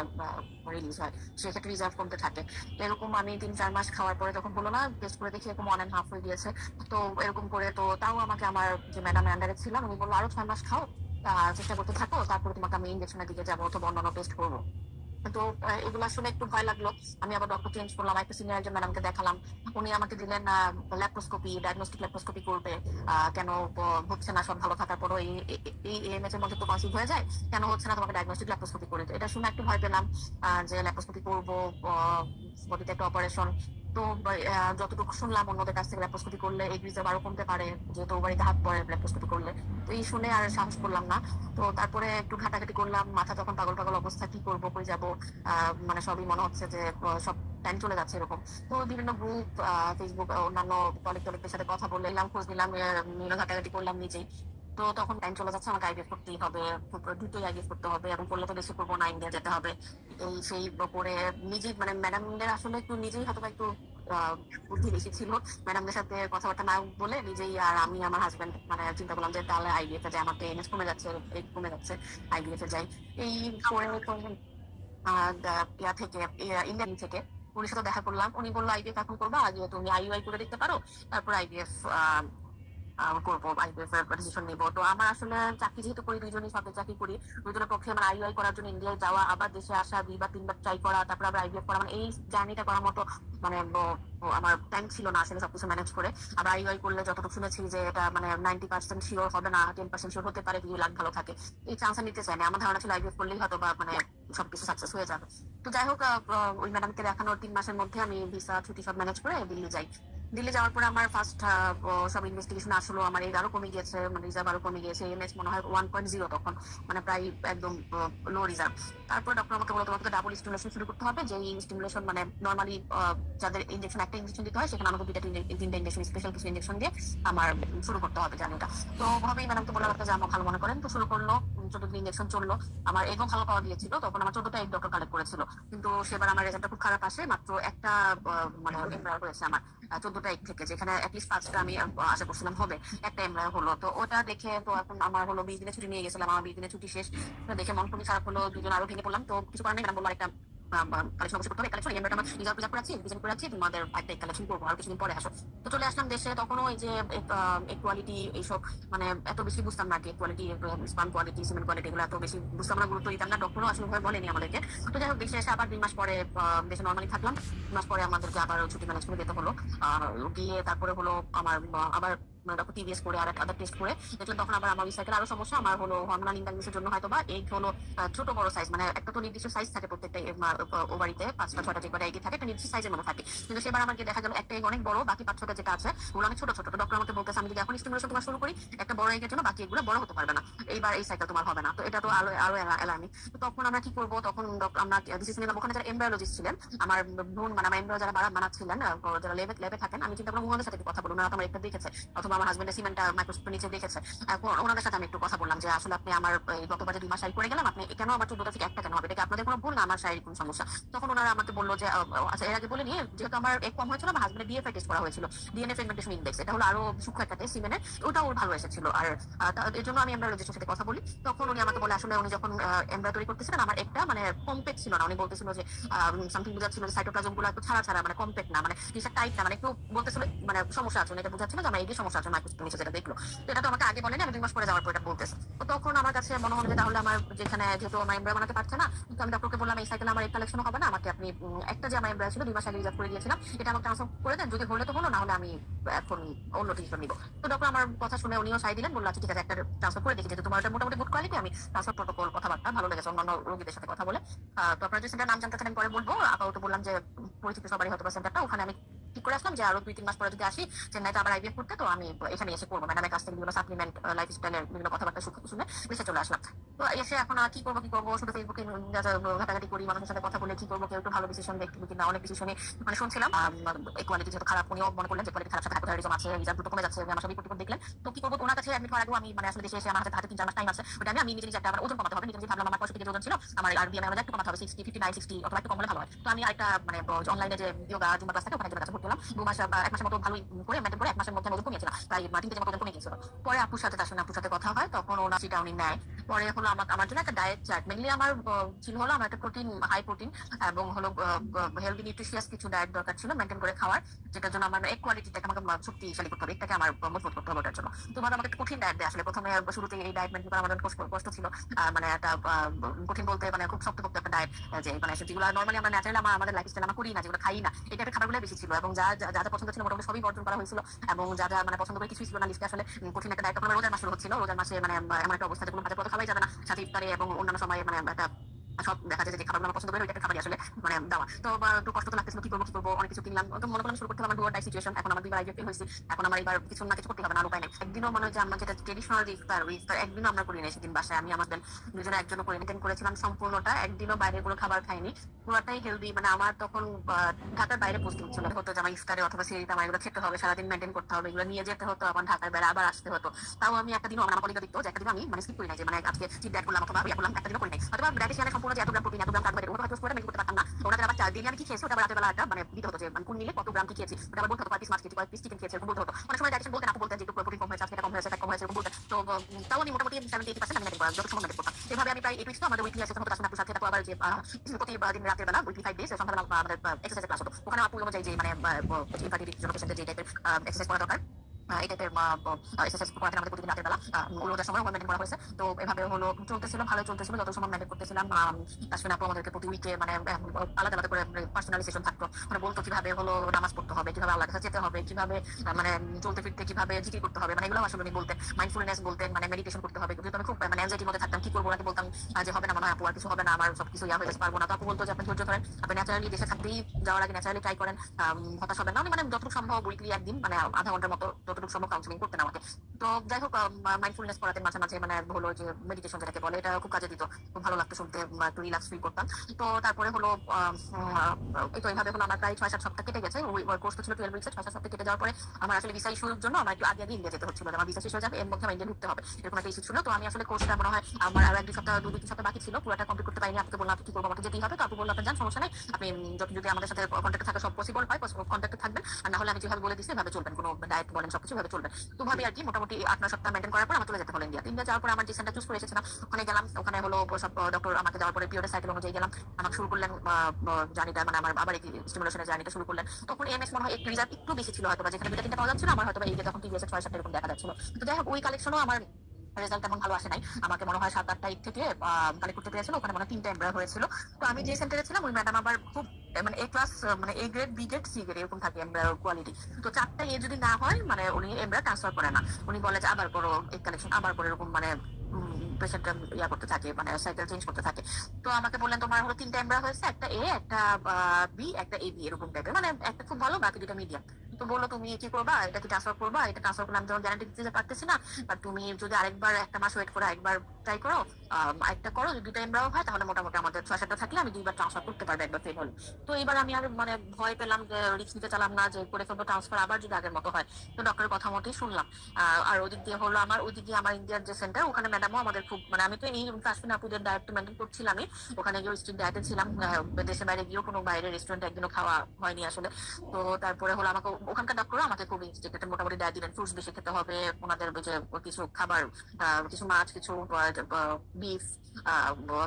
রিলিজ হয়, সেক্ষেত্রে রিজার্ভ কমতে থাকে। এরকম আমি 3-4 মাস খাওয়ার পরে তখন বললো না, টেস্ট করে দেখি এরকম 1.5 হয়ে গিয়েছে। তো এরকম করে তো তাও আমাকে আমার যে ম্যাডাম আন্ডারে ছিলাম উনি বললো আরো 6 মাস খাও, চেষ্টা করতে থাকো, তারপরে তোমাকে আমি ইঞ্জেকশনের দিকে যাবো অথবা অন্যান্য টেস্ট করবো। তো এগুলো শুনে একটু ভয় লাগলো। আমি আবার ডক্টর চেঞ্জ করলাম, একটা সিনিয়র একজন ম্যাডামকে দেখালাম। উনি আমাকে দিলেন ল্যাপ্রোস্কোপি, ডায়াগনস্টিক ল্যাপ্রোস্কোপি করবে। কেন হচ্ছে না, সব ভালো থাকার পরও এই এএমএচ এর মধ্যে তো কনসিভ হয়ে যায়, কেন হচ্ছে না, তোমাকে ডায়াগনস্টিক ল্যাপ্রোস্কোপি করে। এটা শুনে একটু ভয় পেলাম যে ল্যাপ্রোস্কোপি করবো, বডিতে একটা অপারেশন। তো যতটুকু শুনলাম অন্যদের কাছ থেকে ল্যাপ্রোস্কোপি করলে এই রিজার্ভ আরো কমতে পারে, যেহেতু ওভারিতে হাত পড়ে ল্যাপ্রোস্কোপি করলে। তো এই শুনে আর সাহস করলাম না। তো তারপরে একটু ঘাটাঘাটি করলাম, মাথা তখন পাগল পাগল অবস্থা, কি করবো, কই যাবো, মানে সবই মনে হচ্ছে যে সব টাইম চলে যাচ্ছে এরকম। তো বিভিন্ন গ্রুপ, ফেসবুক, অন্যান্য কলিগদের সাথে কথা বলে এলাম, খোঁজ নিলাম, বিভিন্ন ঘাটাঘাটি করলাম নিজেই। তো তখন টাইম চলে যাচ্ছে, আমাকে আইভিএফ করতেই হবে, খুব দ্রুতই আইভিএফ করতে হবে, এবং করলে তো বেশি করবো না, ইন্ডিয়া যেতে হবে। এই সেই করে নিজেই মানে ম্যাডামদের আসলে একটু নিজেই হয়তো একটু বুদ্ধি বেশি ছিল, ম্যাডামদের সাথে কথাবার্তা না বলে নিজেই আর আমি আমার হাজবেন্ড মানে চিন্তা করলাম যে তাহলে আইভিএফ এ যাই, আমার তো এনএস কমে যাচ্ছে, কমে যাচ্ছে, আইভিএফ এ যাই। এই করে ইয়া থেকে ইন্ডিয়ান থেকে উনির সাথে দেখা করলাম। উনি বললো আইভিএফ এখন করবা, আগে তুমি আইইউআই করে দেখতে পারো, তারপর আইভিএফ করবো, আইভিএফ এর ডিসিশন নিবো। তো আমার আসলে চাকরি যেহেতু করি, দুইজনই সরকারি চাকরি করি, দুজনের পক্ষে আমার আইইউআই করার জন্য ইন্ডিয়ায় যাওয়া, আবার দেশে আসা, 2 বা 3 বার ট্রাই করা, তারপর আবার আইভিএফ করা, মানে এই জার্নিটা করার মতো মানে আমার টাইম ছিল না আসলে সবকিছু ম্যানেজ করে। আবার আইইউআই করলে যতটুকু শুনেছি যে এটা মানে 90% শিওর হবে না, 10% শিওর হতে পারে, 2 লাখ ভালো থাকে, এই চান্স নিতে চাই না। আমার ধারণা ছিল আইভিএফ করলেই হয়তো বা মানে সবকিছু সাকসেস হয়ে যাবে। তো যাই হোক, ওই ম্যাডামকে দেখানোর 3 মাসের মধ্যে আমি ভিসা ছুটি সব ম্যানেজ করে দিল্লি যাই। দিল্লি যাওয়ার পরে আমার ফার্স্ট সব ইনভেস্টিগেশন আসলো, আমার এজ আরো কমে গিয়েছে, মানে রিজার্ভ আরো কমে গিয়েছে, এমএস মনে হয় 1.0 তখন, মানে প্রায় একদম লো রিজার্ভ। তারপর ডক্টর আমাকে বলো তোমাকে ডাবল স্টিমুলেশন শুরু করতে হবে, যে স্টিমুলেশন মানে নর্মালি যাদের ইঞ্জেকশন একটা ইঞ্জেকশন দিতে হয়, সেখানে আমাকে 2-3টা ইঞ্জেকশন, স্পেশাল কিছু ইঞ্জেকশন দিয়ে আমার শুরু করতে হবে জার্নিটা। তো ওভাবেই ম্যাডামকে বললাম একটা যে আমার ভালো মনে করেন, তো শুরু করলো। 14 দিন ইঞ্জেকশন চললো, আমার এগও ভালো পাওয়া গিয়েছিল, তখন আমার 14টা এক ডক্টর কালেক্ট করেছিল। কিন্তু সেবার আমার রেজাল্টটা খুব খারাপ আসে, মাত্র একটা মানে এমব্রায়ার হয়েছে আমার 14টা এক থেকে, যেখানে অ্যাটলিস্ট 5টা আমি আশা করছিলাম হবে, একটা এমব্রায়ার হলো। তো ওটা দেখে তো এখন আমার হলো 20 দিনের ছুটি নিয়ে গেছিলাম, আমার 20 দিনের ছুটি শেষ, দেখে মন খুবই খারাপ হলো, দুজন আরো ভেঙে পড়লাম। তো কিছু কারণে ম্যাডাম বললো একটা কালেকশন অবশ্যই করতে হবে, কালেকশন এমব্রায়ারটা আমার রিজার্ভ করে আছি, ডিজাইন করে আছি, তোমাদের একটা কালেকশন করবো, আর কিছুদিন পরে আসো। তো চলে আসলাম দেশে, তখনও এই যে কোয়ালিটি এইসব মানে এত বেশি বুঝতাম না, কি quality, sperm quality, semen quality, এগুলো এত বেশি বুঝতাম না, গুরুত্ব দিতাম না, ডক্টরও আসলে ভাবে বলেনি আমাদেরকে। তো যাই হোক, দেশে এসে আবার 2 মাস পরে দেশে নর্মালি থাকলাম। 2 মাস পরে আমাদেরকে আবার ছুটি ম্যানেজ করে যেতে হলো। গিয়ে তারপরে হলো আমার আবার ডক্টর টিভিএস করে আর আদার টেস্ট করে দেখলাম, তখন আবার আমার সাইকেল আরো সমস্যা, আমার হলো হরমোনাল ইমব্যালেন্সের জন্য হয়তো বা এই হলো ছোট বড় সাইজ, মানে একটা তো নির্দিষ্ট সাইজ থাকে প্রত্যেকটা ওভারিতে, 5টা 6টা যে কটা এগিয়ে থাকে একটা নির্দিষ্ট সাইজের মধ্যে থাকে, কিন্তু সেবার আমাকে দেখা গেল একটা এগ অনেক বড়, বাকি 5-6টা যেটা আছে ওগুলো অনেক ছোট ছোট। তো ডক্টর আমাকে বলতেছে আমি যদি এখন স্টিমুলেশন তোমার শুরু করি একটা বড় এগের জন্য, বাকি এগুলো বড় হতে পারবে না, এইবার এই সাইকেল তোমার হবে না। তো এটা তো আরো আরো অ্যালার্মিং। তো তখন আমরা কি করবো, তখন আমরা ডিসিশন নিলাম, ওখানে যারা এমব্রায়োলজিস্ট ছিলেন, আমার বোন মানে আমার এমব্রায়ো যারা বানাচ্ছিলেন, যারা ল্যাবে থাকেন, আমি চিন্তা করলাম ওনাদের সাথে কথা বলুন, ওনারা তোমার একটা দেখেছে, অথবা আমার হাজবেন্ডের সিমেন্টটা মাইক্রোস্কোপের নিচে দেখেছে। এখন ওনাদের সাথে আমি একটু কথা বললাম যে আসলে আপনি আমার গতবারে 2 মাস শারীরিক করে গেলাম, আপনি কেন আমার 14টা থেকে একটা কেন হবে, এটা কি আপনাদের কোনো ভুল না আমার শারীরিক কোনো সমস্যা? তখন ওনারা আমাকে বললো যে আচ্ছা, এর আগে বলে নিয়ে যেহেতু আমার এক কম হয়েছিল, আমার হাজবেন্ডের ডিএফআই টেস্ট করা হয়েছিল, ডিএনএ ফ্রাগমেন্টেশন ইনডেক্স, এটা হলো আরো সূক্ষ্ম একটা টেস্ট সিমেনের, ওটা ওর ভালো এসেছিল। আর এর জন্য আমি এমব্রায়োলজিস্টের সাথে কথা বলি। তখন উনি আমাকে বলে আসলে উনি যখন এমব্রায়ো তৈরি করতেছিলেন, আমার একটা মানে কমপ্যাক্ট ছিল না, উনি বলতেছিল যে সামথিং বুঝাচ্ছিল যে সাইটোপ্লাজম গুলো একটু ছাড়া ছাড়া, মানে কমপ্যাক্ট না, মানে জিনিসটা টাইট না, মানে একটু বলতেছিল মানে সমস্যা আছে, এটা বুঝাচ্ছিল যে আমার এই সমস্যা আছে মাইক্রোস্কোপের নিচে যেটা দেখলো। তো এটা তো আমাকে আগে বলেনি, আমি 2 মাস পরে যাওয়ার পর এটা বলতেছে। তো তখন আমার কাছে মনে হলো যে তাহলে আমার যেখানে যেহেতু আমার এমব্রায়ো বানাতে পারছে না, তো আমি ডক্টরকে বললাম এই সাইকেল আমার এক কালেকশন হবে না, আমাকে আপনি একটা যে আমার এমব্রায়ো ছিল 2 মাস আগে রিজার্ভ করে দিয়েছিলাম, এটা আমাকে ট্রান্সফার করে দেন, যদি হলে তো হলো, না হলে আমি এখন অন্য ডিসিশন নিবো। তো ডক্টর আমার কথা শুনে উনিও সাই দিলেন, বললো আচ্ছা ঠিক আছে, একটা ট্রান্সফার করে দেখি, যেহেতু তোমার এটা মোটামুটি গুড কোয়ালিটি, আমি ট্রান্সফার প্রোটোকল কথাবার্তা ভালো লেগেছে অন্যান্য রোগীদের সাথে কথা বলে। তো আপনার যে সেন্টার নাম জানতে চান পরে বলবো, আপাতত বললাম যে পরিচিত সবারই হয়তো সেন্টারটা, ওখানে আমি ঠিক করে আসলাম যে আরো 2-3 মাস পরে যদি আসি চেন্নাইতে আবার আইভিএফ করতে, তো আমি এখানে এসে করবো, ম্যাডামের কাছ থেকে বিভিন্ন সাপ্লিমেন্ট লাইফস্টাইলের বিভিন্ন কথাবার্তা শুনে দেশে চলে আসলাম। তো এসে এখন আর কি করবো শুধু ফেসবুকে ঘাটাঘাটি করি, মানুষের সাথে কথা বলে কি করবো, কেউ একটু ভালো ডিসিশন দেখবো কিনা, অনেক ডিসিশনে মানে শুনছিলাম কোয়ালিটি যেহেতু খারাপ, উনিও মনে করলেন যে কোয়ালিটি খারাপ, সাথে হাইপোথাইরিজম আছে, রিজাল্ট দ্রুত কমে যাচ্ছে, আমার সব রিপোর্ট দেখলেন। তো কি করবো, ওনার কাছে অ্যাডমিট হওয়ার আগেও আমি মানে আসলে দেশে এসে আমার হাতে 3-4 মাস টাইম আছে, ওটা আমি নিজে নিজে একটা আমার ওজন কমাতে হবে, নিজে নিজে ভাবলাম আমার 65 কেজি ওজন ছিল, আমার আর বিএমআই একটু কমাতে হবে 60, 59, 60 অথবা একটু কমলে ভালো হয়। তো আমি আরেকটা মানে অনলাইনে যে যোগা জুম্বা ক্লাস থাকে ওখানে একজনের কাছে ভর্তি হলাম, 2 মাস বা 1 মাসের মতো ভালোই করে মেনটেন করে 1 মাসের মধ্যে ওজন কমিয়েছিলাম, প্রায় 3 কেজি মতো ওজন কমে গিয়েছিল। পরে আপুর সাথে তার সঙ্গে আপুর সাথে কথা হয়, তখন ওনার সেটা উনি নেয়। পরে হলো আমার জন্য একটা ডায়েট চার্ট, মেনলি আমার ছিল হলো আমার একটা প্রোটিন, হাই প্রোটিন এবং হলো হেলদি নিউট্রিশিয়াস কিছু ডায়েট দরকার ছিল মেনটেন করে খাওয়ার, যেটার জন্য আমার এক কোয়ালিটিটাকে আমাকে শক্তিশালী করতে হবে, এটাকে আমার মজবুত করতে হবে ওটার জন্য। তো ভাবে আমাকে একটা কঠিন ডায়েট দেয়, আসলে প্রথমে শুরুতে এই ডায়েট মেনটেন করা আমার জন্য কষ্ট ছিল, মানে একটা কঠিন বলতে মানে খুব শক্তপোক্ত একটা ডায়েট, যে মানে যেগুলো নর্মালি আমরা ন্যাচারালি আমাদের লাইফ স্টাইল আমরা করি না, যেগুলো খাই না, এই টাইপের খাবারগুলো বেশি ছিল, এবং যা যা পছন্দ ছিল মোটামুটি সবই বর্জন করা হয়েছিল, এবং যা মানে পছন্দ করে কিছুই ছিল না লিস্টে। আসলে কঠিন একটা ডায়েট, তখন রোজার মাস শুরু হচ্ছিল, রোজার মাসে মানে এমন একটা অবস্থা যে কোনো ভাজা পদ খাওয়াই যাবে না, সাথে ইফতারে এবং অন্যান্য সময় মানে একটা সব দেখা যায় যে খাবারগুলো আমার পছন্দ করে ওইটা খাবারই আসলে মানে দেওয়া। তো একটু কষ্ট তো লাগতেছিল, কি করবো অনেক কিছু কিনলাম, তো মনে করলাম শুরু করতে হবে, আমার ডুয়ার ডাই সিচুয়েশন, এখন আমার 2বার আইভিএফ হয়েছে, এখন আমার এবার কিছু না কিছু করতে হবে না, আর উপায় নেই। একদিনও মনে হয় যে আমরা যেটা ট্রেডিশনাল ইফতার একদিনও আমরা করি না, সেদিন বাসায় আমি আমাদের দুজনে একজনও করে মেনটেন করেছিলাম সম্পূর্ণটা, একদিনও বাইরে কোনো খাবার খাইনি, পুরোটাই হেলদি। মানে আমার তখন ঢাকার বাইরে পোস্টিং ছিল, হতো যে আমার ইফতারে অথবা সিঁড়িতে আমার এগুলো খেতে হবে, সারাদিন মেনটেন করতে হবে, এগুলো নিয়ে যেতে হতো, আমার ঢাকার বাইরে আবার আসতে হতো। তাও আমি একটা দিনও আমার কলিগা দিত যে একটা দিন আমি মানে স্কিপ করি নাই, যে মানে আজকে চিট ডায়েট করলাম অথবা করলাম, একটা দিনও করি নাই, অথবা ডায়েটিশিয়ানের সম্পূর্ণ যে এত গ্রাম প্রোটিন, এত গ্রাম কার্বোহাইড্রেট ওটা হয়তো মেনটেন করতে পারতাম না। ওনাদের আবার দিনে আমি কি খেয়েছি ওটা আবার রাতের বেলা একটা মানে দিতে হতো, যে মানে কোন মিলে কত গ্রাম কি খেয়েছি ওটা আবার বলতে হতো, কয়েক পিস মাছ খেয়েছি, কয়েক পিস চিকেন খেয়েছি এরকম বলতে হতো। অনেক সময় ডায়েটিশিয়ান বলতেন, আপু বলতেন যে একটু প্রোটিন কম হয়েছে, আজকে কম হয়েছে, ফ্যাট কম হয়েছে এরকম বলতেন। তো তাও আমি মোটামুটি 70-80% আমি মেনটেন করা যত সময় মেনটেন করতাম। এভাবে আমি প্রায় 8 উইকস তো আমাদের উইকলি সেশন হতো, তার সাথে তারপর আবার যে প্রতিদিন রাতের বেলা উইকলি 5 ডেজ সন্ধ্যাবেলা আমাদের এক্সারসাইজ ক্লাস হতো, ওখানে আপু অনুযায়ী যে মানে ইনফার্টিলিটির জন্য পেশেন্টদের যে টাইপের এক্সারসাইজ করা দরকার এই টাইপের এক্সারসাইজ করাতে আমাদের প্রতিদিন রাতের বেলা রোজার সময় মেনটেন করা হয়েছে। তো এভাবে হলো চলতেছিল, ভালো চলতেছিল, যত সময় মেনটেন করতেছিলাম। তাছাড়া আপু আমাদেরকে প্রতি উইকে মানে আলাদা আলাদা করে পার্সোনালি সেশন থাকতো, মানে বলতো কিভাবে হলো নামাজ পড়তে হবে, কিভাবে আল্লাহর কাছে যেতে হবে, কিভাবে মানে চলতে ফিরতে কিভাবে জিকির করতে হবে, মানে এগুলো আসলে উনি বলতেন। মাইন্ডফুলনেস বলতেন, মানে মেডিটেশন করতে হবে, যেহেতু আমি খুব মানে অ্যাংজাইটির মধ্যে থাকতাম, কি করবো ওনাকে বলতাম যে হবে না মনে হয় আপু, আর কিছু হবে না, আমার সবকিছু হয়ে যেতে পারবো না। তো আপু বলতো যে আপনি ধৈর্য ধরেন, আপনি ন্যাচারালি দেশে থাকতেই যাওয়ার আগে ন্যাচারালি ট্রাই করেন, হতাশ হবেন না। উনি মানে যতটুকু সম্ভব উইকলি একদিন মানে আধা ঘন্টার মতো যতটুকু সম্ভব কাউন্সিলিং করতেন আমাকে। তো যাই হোক মাইন্ডফুলনেস করাতেন মাঝে মাঝে, মানে হলো যে মেডিটেশন যেটাকে বলে, এটা খুব কাজে দিত, খুব ভালো লাগতো শুনতে, একটু রিল্যাক্স ফিল করতাম। তো তারপরে হলো তো এইভাবে হলো আমার প্রায় 6-7 সপ্তাহ কেটে গেছে, ওই কোর্স তো ছিল 12 উইকস, 6-7 সপ্তাহ কেটে যাওয়ার পরে আমার আসলে ভিসা ইস্যুর জন্য আমার একটু আগে ইন্ডিয়া যেতে হচ্ছিল, আমার ভিসা শেষ হয়ে যাবে, এর মধ্যে আমার ইন্ডিয়া ঢুকতে হবে, এরকম একটা ইস্যু ছিল। তো আমি আসলে কোর্সটা মনে হয় আমার আরো 1-2 সপ্তাহ 2-3 সপ্তাহ বাকি ছিল, পুরোটা কমপ্লিট করতে পারিনি। আপনাকে বললাম কি করবো, আমাকে যেতেই হবে। তো আপু বললো আপনার যান, সমস্যা নেই, আপনি যদি আমাদের সাথে কন্ট্যাক্টে থাকা সব পসিবল হয় কন্ট্যাক্টে থাকবেন, আর না হলে আমি যেভাবে বলে দিচ্ছি এভাবে চলবেন, কোনো ডায়েট বলেন সবকিছু ভাবে চলবেন। তো ভাবি আর কি মোটামুটি 8-9 সপ্তাহ মেনটেন করার পর আমার চলে যেতে হলো ইন্ডিয়া। ইন্ডিয়া যাওয়ার পর আমার যে সেন্টার চুজ করে এসেছিলাম ওখানে গেলাম, ওখানে হলো সব ডক্টর আমাকে যাওয়ার পরে পিরিয়ডের সাইকেল অনুযায়ী গেলাম, আমাকে শুরু করলেন জার্নিটা, মানে আমার আবার স্টিমুলেশনের জার্নিটা শুরু করলেন। তখন এমএস মনে হয় একটু রিজাল্ট একটু বেশি ছিল, হয়তো যেখানে 2-3টা পাওয়া যাচ্ছিল আমার হয়তো এই তখন টিভিএস 6-7 এরকম দেখা যাচ্ছিল। তো যাই হোক ওই কালেকশনও আমার রেজাল্ট তেমন ভালো আসে নাই, আমাকে মনে হয় 7-8টা থেকে কালেক্ট করতে পেরেছিল, ওখানে মনে হয় 3টা এমব্রয় হয়েছিল। তো আমি যে সেন্টারে ছিলাম ওই ম্যাডাম আবার খুব মানে এ ক্লাস মানে A grade, B grade, C grade এরকম থাকে এমব্রয় কোয়ালিটি। তো 4টা এ যদি না হয় মানে উনি এমব্রয় ট্রান্সফার করে না, উনি বলে যে আবার করো এই কালেকশন, আবার করে এরকম মানে পেশেন্টটা ইয়া করতে থাকে, মানে সাইকেল চেঞ্জ করতে থাকে। তো আমাকে বললেন তোমার হলো 3টা এমব্রয় হয়েছে, একটা এ, একটা বি, একটা এ বি এরকম টাইপের, মানে একটা খুব ভালো বাকি 2টা মিডিয়াম। তো বললো তুমি কি করবা, এটা কি ট্রান্সফার করবা, এটা ট্রান্সফার করলে আমি যখন গ্যারান্টি দিতে পারতেছি না, আর তুমি যদি আরেকবার একটা মাস ওয়েট করে একবার ট্রাই করো, আরেকটা করো, যদি 2টা এমব্রয় হয় তাহলে মোটামুটি আমাদের 6-7টা থাকলে আমি 2বার ট্রান্সফার করতে পারবো একবার ফেল হলে। তো এবার আমি আর মানে ভয় পেলাম যে রিস্ক নিতে চালাম না, যে করে ফেলবো ট্রান্সফার আবার যদি আগের মতো হয়। তো ডক্টরের কথা মতোই শুনলাম। আর ওদিক দিয়ে হলো আমার ওদিক দিয়ে আমার ইন্ডিয়ার যে সেন্টার ওখানে ম্যাডামও আমাদের খুব মানে আমি তো এই কাশ্মীর আপুদের ডায়েট মেনটেন করছিলামই, ওখানে গিয়ে স্ট্রিক্ট ডায়েটে ছিলাম, দেশে বাইরে গিয়েও কোনো বাইরের রেস্টুরেন্টে একদিনও খাওয়া হয়নি আসলে। তো তারপরে হলো আমাকে ওখানকার ডক্টর আমাকে খুব ইনস্ট্রিক্ট মোটামুটি ডায়েট দিলেন, ফ্রুটস বেশি খেতে হবে, ওনাদের যে কিছু খাবার কিছু মাছ, কিছু বিফ,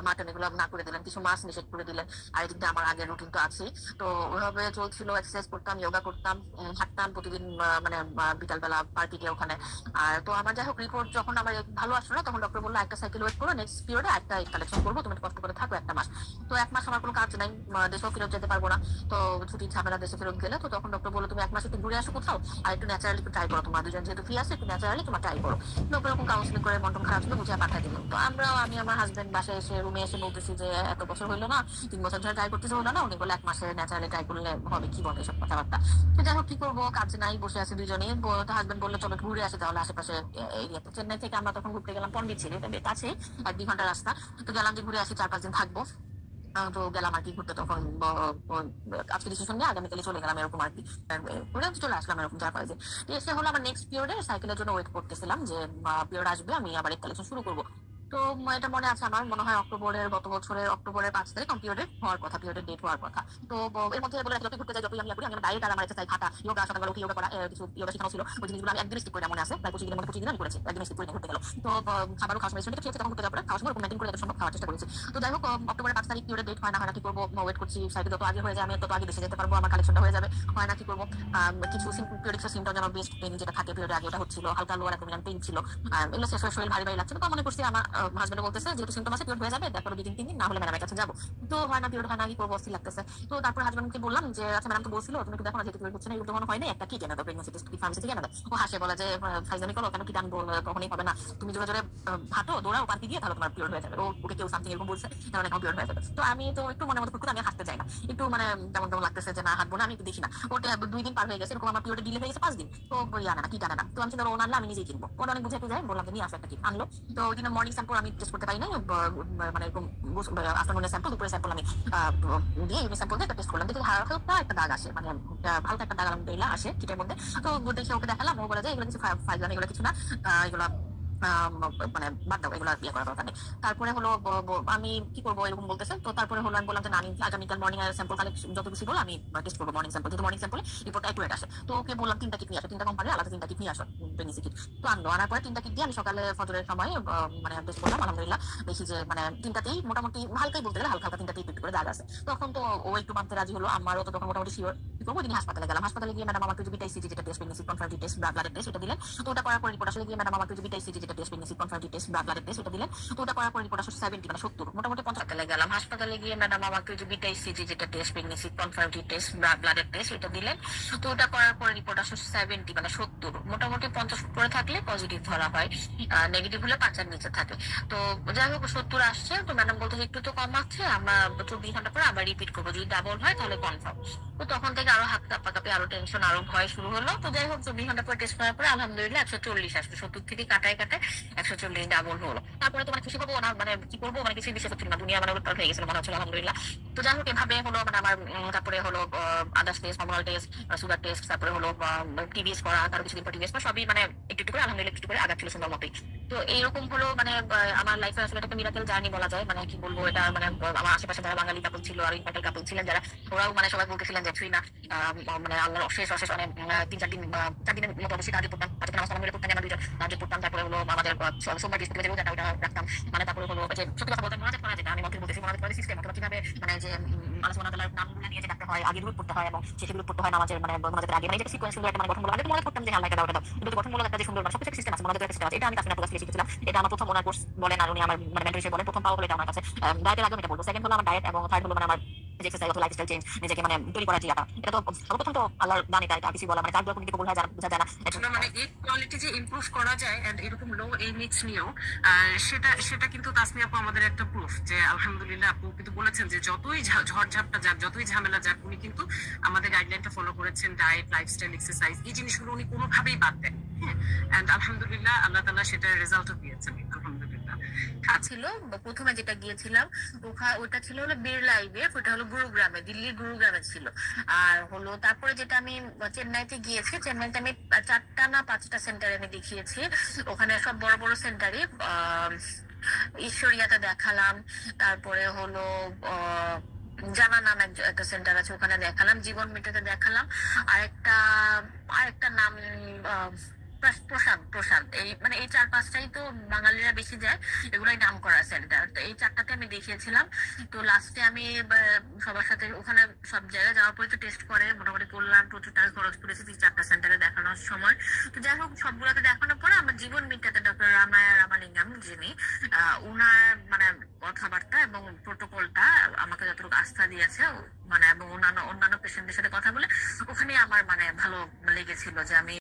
মাটন এগুলো না করে দিলেন, কিছু মাছ নিষেধ করে দিলেন। আর এদিকটা আমার আগের রুটিন তো আছে, তো ওইভাবে চলছিল, এক্সারসাইজ করতাম, যোগা করতাম, হাঁটতাম প্রতিদিন, মানে বিকালবেলা পার্টিতে ওখানে। আর তো আমার যাই হোক রিপোর্ট যখন আমার ভালো আসলো না, তখন ডক্টর বললো একটা সাইকেল ওয়েট করো, নেক্সট পিরিয়ডে একটা কালেকশন করবো, তুমি কষ্ট করে থাকো 1 মাস। তো 1 মাস আমার কোনো কাজ নাই, দেশেও ফেরত যেতে পারবো না, তো ছুটির ঝামেলা দেশে ফেরত গেলে। তো তখন ডক্টর বললো তুমি 1 মাস একটু ঘুরে আসো কোথাও, আর একটু ন্যাচারালি একটু ট্রাই করো, তোমার দুজন যেহেতু ফ্রি আছে একটু ন্যাচারালি তোমার ট্রাই করো। ডক্টর এরকম কাউন্সিলিং করে মন খারাপ ছিল বুঝে পাঠাই দিল। তো আমরা আমি আমার হাজবেন্ড বাসায় এসে রুমে এসে বলতেছি যে এত বছর হইলো না, 3 বছর ধরে ট্রাই করতেছে হলো না, উনি বলে 1 মাসে ন্যাচারালি ট্রাই করলে হবে, কি বলে এসব কথাবার্তা। তো যাই হোক কি করবো, কাজ নাই, বসে আছে দুজনেই। তো হাজবেন্ড বললো চলো ঘুরে আসি তাহলে আশেপাশে এরিয়াতে। চেন্নাই থেকে আমরা তখন ঘুরতে গেলাম পন্ডিচেরি, কাছে 1-2 ঘন্টা রাস্তা। তো গেলাম যে ঘুরে আসি, 4-5 দিন থাকবো। তো গেলাম আর কি ঘুরতে। তখন আজকে ডিসিশন নিয়ে আগামীকালে চলে গেলাম এরকম আর কি, ঘুরে চলে আসলাম এরকম 4-5 দিন। এসে হলো আমার নেক্সট পিরিয়ডে সাইকেলের জন্য ওয়েট করতেছিলাম যে পিরিয়ড আসবে, আমি আবার কালেকশন শুরু করবো। তো এটা মনে আছে আমার, মনে হয় গত বছরের অক্টোবরের 5 তারিখ পিরিয়ডের হওয়ার কথা, পিরিয়ডের ডেট হওয়ার কথা। তো এর মধ্যে বলে যতই ঘুরতে যাই, যতই আমি করি, আমি ডায়েট আর আমার এক্সারসাইজ, হাঁটা, যোগা, সকালবেলা উঠে যোগা করা, কিছু যোগা শেখানো ছিল, ওই জিনিসগুলো আমি একদিন স্কিপ করে, মনে আছে প্রায় 25 দিনের মধ্যে 25 দিন আমি করেছি, একদিন স্কিপ করে ঘুরতে গেল। তো খাবারও খাওয়ার সময় খেয়েছে, তখন ঘুরতে যাওয়ার পরে খাওয়ার সময় মেনটেন করে যত সম্ভব খাওয়ার চেষ্টা করেছি। তো যাই হোক অক্টোবরের 5 তারিখ পিরিয়ডের ডেট হয় না কি করবো, ওয়েট করছি সাইকেল যত আগে হয়ে যায় আমি তত আগে দেশে যেতে পারবো, আমার কালেকশনটা হয়ে যাবে, হয় না কি করবো। কিছু পিরিয়ডিক সিমটম যেমন বেস্ট পেইন যেটা থাকে পিরিয়ডে আগে, ওটা হচ্ছিল, হালকা লোয়ার অ্যাবডোমিনাল পেইন ছিল, এগুলো শেষ হয়ে শরীর ভারী ভারী লাগছিল। তো মনে করছি আমার হাজবেন্ড বলতেছে যেহেতু সিমটম আছে পিরিয়ড হয়ে যাবে, তারপরে 2-3 দিন না হলে ম্যাডামের কাছে যাবো। তো হয় না, পিরিয়ড হয় না, কি করবো, অস্থির লাগতেছে। তো তারপর হাজবেন্ডকে বললাম যে আচ্ছা ম্যাডাম তো বলছিল তুমি একটু দেখো না, যেহেতু পিরিয়ড হচ্ছে না, এগুলো তো মনে হয় না, একটা কি কেনা দাও, প্রেগনেন্সি টেস্ট ফার্মেসি থেকে কেনা দাও। ও হাসে বলে যে ফাইজামি করো কেন, কি জানবো, কখনই হবে না, তুমি জোরে জোরে হাঁটো, দৌড়াও পার্কে গিয়ে, তাহলে তোমার পিরিয়ড হয়ে যাবে। ওকে কেউ সামথিং এরকম বলছে, তাহলে এখন পিরিয়ড হয়ে যাবে। তো আমি তো একটু মনে মতো আমি হাঁটতে চাই না, একটু মানে কেমন কেমন লাগতেছে যে না হাঁটবো না, আমি একটু দেখি না। ওটা 2 দিন পার হয়ে গেছে, এরকম আমার পিরিয়ডে ডিলে হয়ে গেছে 5 দিন। তো বই আনে না, কি জানে না। তো আমি চিন্তা ও আনলে আমি নিজেই কিনবো, ওটা অনেক বুঝাতে যাই, বললাম যে নিয়ে আসো একটা, কি আনলো। তো ওই দিন মর্নিং স্যাম্পল আমি টেস্ট করতে পারি না, মানে এরকম আফটারনুনের স্যাম্পল, দুপুরের স্যাম্পল আমি দিয়ে ইউনি স্যাম্পল দিয়ে টেস্ট করলাম, দেখি হালকা একটা দাগ আসে, মানে হালকা একটা দাগ আলহামদুলিল্লাহ আসে কিটের মধ্যে। তো দেখে ওকে দেখালাম, ও বলে যে এগুলো কিছু ফাইজান, এগুলো কিছু না, এগুলো মানে বাদ দাও, এগুলো ইয়ে করার দরকার নেই। তারপরে হলো আমি কি করবো এরকম বলতেছে। তো তারপরে হলো আমি বললাম যে না, আমি আগামীকাল মর্নিং স্যাম্পল কালেক্ট যত বেশি বলো আমি টেস্ট করবো মর্নিং স্যাম্পল, যেহেতু মর্নিং স্যাম্পলে রিপোর্ট অ্যাকুরেট আসে। তো ওকে বললাম 3টা কিট নিয়ে আসো, 3টা কোম্পানির আলাদা 3টা কিট নিয়ে আসো, প্রেগনেন্সি কিট। তো আনার পরে 3টা কিট দিয়ে আমি সকালে ফজরের সময় মানে টেস্ট করলাম, আলহামদুলিল্লাহ দেখি যে মানে 3টাতেই মোটামুটি হালকাই বলতে গেলে হালকা হালকা 3টাতেই একটু করে দাগ আছে। তখন তো ও একটু মানতে রাজি হলো, আমারও তো তখন মোটামুটি শিওর। কি করবো, দিন হাসপাতালে গেলাম, হাসপাতালে গিয়ে ম্যাডাম আমাকে বিটা ইসিজি যেটা test, pregnancy confirm test, blood test, এটা দিলেন। তো ওটা করার পর রিপোর্ট আসলে গিয়ে ম্যাডাম আমাকে বিটা ইসিজি যেটা test, pregnancy confirm test, blood test, এটা দিলেন। তো ওটা করার পর রিপোর্ট আসলে 70, মানে 70, মোটামুটি 50 গেলাম। হাসপাতালে গিয়ে ম্যাডাম আমাকে বিটা ইসিজি যেটা test, pregnancy confirm test, blood test, এটা দিলেন। তো ওটা করার পর রিপোর্ট আসলে 70, মানে 70, মোটামুটি 50 করে থাকলে পজিটিভ ধরা হয়, নেগেটিভ হলে 5-এর নিচে থাকে। তো যাই হোক 70 আসছে। তো ম্যাডাম বলতে একটু তো কম আসছে, আমরা 24 ঘন্টা পরে আবার রিপিট করবো, যদি ডাবল হয় তাহলে কনফার্ম। তো তখন থেকে আরো হাত কাঁপাকাঁপি, আরো টেনশন, আরো ভয় শুরু হলো। তো যাই হোক 24 ঘন্টা পরে টেস্ট করার পরে আলহামদুলিল্লাহ 140 আসছে, 70 থেকে কাটায় কাটায় 140 ডাবল হলো। তারপরে তোমার খুশি হবো না, মানে কি করবো, মানে কিছু বিশ্বাস হচ্ছিল না, দুনিয়া মানে উল্টাল হয়ে গেছিল মনে হচ্ছিল, আলহামদুলিল্লাহ। তো যাই হোক এভাবে হলো, মানে আমার তারপরে হলো others test, hormonal test, sugar test, তারপরে হলো টিবিএস করা, তারপর কিছুদিন পর টিবিএস করা, সবই মানে একটু একটু করে আলহামদুলিল্লাহ একটু করে আগাচ্ছিল সুন্দর মতোই। তো এইরকম হলো মানে আমার লাইফে আসলে একটা মিরাকেল জার্নি বলা যায়, মানে কি বলবো, এটা মানে আমার আশেপাশে যারা বাঙালি কাপল ছিল আর ইম্পর্টেন্ট কাপল ছিলেন যারা, ওরাও মানে সবাই বলতেছিলেন যে না মানে আল্লাহর অশেষ অশেষ অনেক 3-4 দিনের মতো অবশ্যই কাজে পড়তাম, তাতে নামাজ মিলে পড়তাম, আমরা 2জন নামাজ পড়তাম। তারপরে হলো আমাদের সোমবার ডিস্ট্রিক্টে যে ওটা রাখতাম, মানে তারপরে হলো যে সত্যি কথা বলতে মনে করা যেটা আমি মন্ত্রী বলতেছি, মনে করা সিস্টেম অথবা কিভাবে মানে যে আল্লাহ সুবহানাহু ওয়া তাআলার নামগুলো নিয়ে যে ডাকতে হয়, আগে দূর পড়তে হয় এবং শেষে দূর পড়তে হয় নামাজের, মানে নামাজের আগে, মানে এটা সিকোয়েন্স সুন্দর একটা মানে গঠনমূলক, আমি মনে করতাম যে আল্লাহ এটা দাও এটা দাও, কিন্তু গঠনমূলক একটা যে সুন্দর মানে সবকিছু সিস্টেম আছে, মনে একটা সিস্টেম আছে। এটা আমি তাসমিনা থেকে শিখেছিলাম, এটা আমার প্রথম ওনার কোর্স বলেন আর উনি আমার মানে মেন্টর হিসেবে বলেন, প্রথম পাওয়া হলো এটা আমার কাছে। ডায়েটের আগে আমি এটা বলবো, সেকেন্ড হলো আমার ডায়েট, এবং থার্ড হলো মানে আমার এক্সারসাইজ অথবা লাইফস্টাইল চেঞ্জ, নিজেকে মানে তৈরি করার জিয়াটা, এটা তো সর্বপ্রথম তো আল্লাহর দান, এটা কিছু বলা মানে কার দোয়া কোনদিকে কবুল হয় বোঝা যায় না। মানে এই কোয়ালিটি যে ইমপ্রুভ করা যায় এন্ড এরকম লো এমিক্স নিয়েও সেটা সেটা কিন্তু তাসমিয়া আপু আমাদের একটা প্রুফ যে আলহামদুলিল্লাহ আপু কিন্তু বলেছেন যে যতই ঝড়ঝাপটা যাক, যতই ঝামেলা যাক, উনি কিন্তু আমাদের গাইডলাইনটা ফলো করেছেন, ডায়েট, লাইফস্টাইল, এক্সারসাইজ, এই জিনিসগুলো উনি কোনোভাবেই বাদ দেন। হ্যাঁ, এন্ড আলহামদুলিল্লাহ আল্লাহ তাআলা সেটার রেজাল্টও দিয়েছেন আলহামদুলিল্লাহ। ছিল প্রথমে যেটা গিয়েছিলাম ওটা ছিল হলো বিড়লা আইভিএফ, ওটা হলো গুরুগ্রামে, দিল্লির গুরুগ্রামে ছিল। আর হলো তারপরে যেটা আমি চেন্নাইতে গিয়েছি, চেন্নাইতে আমি 4টা না 5টা সেন্টারে আমি দেখিয়েছি, ওখানে সব বড় বড় সেন্টারই। ঈশ্বরিয়াতে দেখালাম, তারপরে হলো জানা নাম একটা সেন্টার আছে, ওখানে দেখালাম, জীবন মিটাতে দেখালাম, আরেকটা আরেকটা নাম প্রশান্ত প্রশান্ত, এই মানে এই 4-5টাই তো বাঙালিরা বেশি যায়, এগুলাই নাম করা সেন্টার। তো এই 4টাতে আমি দেখিয়েছিলাম। তো লাস্টে আমি সবার সাথে ওখানে সব জায়গায় যাওয়ার পরে তো টেস্ট করে মোটামুটি করলাম, প্রচুর টাকা খরচ করেছি 4টা সেন্টারে দেখানোর সময়। তো যাই হোক সবগুলোতে দেখানোর পরে আমার জীবন মিটাতে ডক্টর রামায়া রামালিঙ্গাম, যিনি উনার মানে কথাবার্তা এবং প্রোটোকলটা আমাকে যতটুকু আস্থা দিয়েছে, মানে এবং অন্যান্য পেশেন্টদের সাথে কথা বলে ওখানে আমার মানে ভালো লেগেছিল যে আমি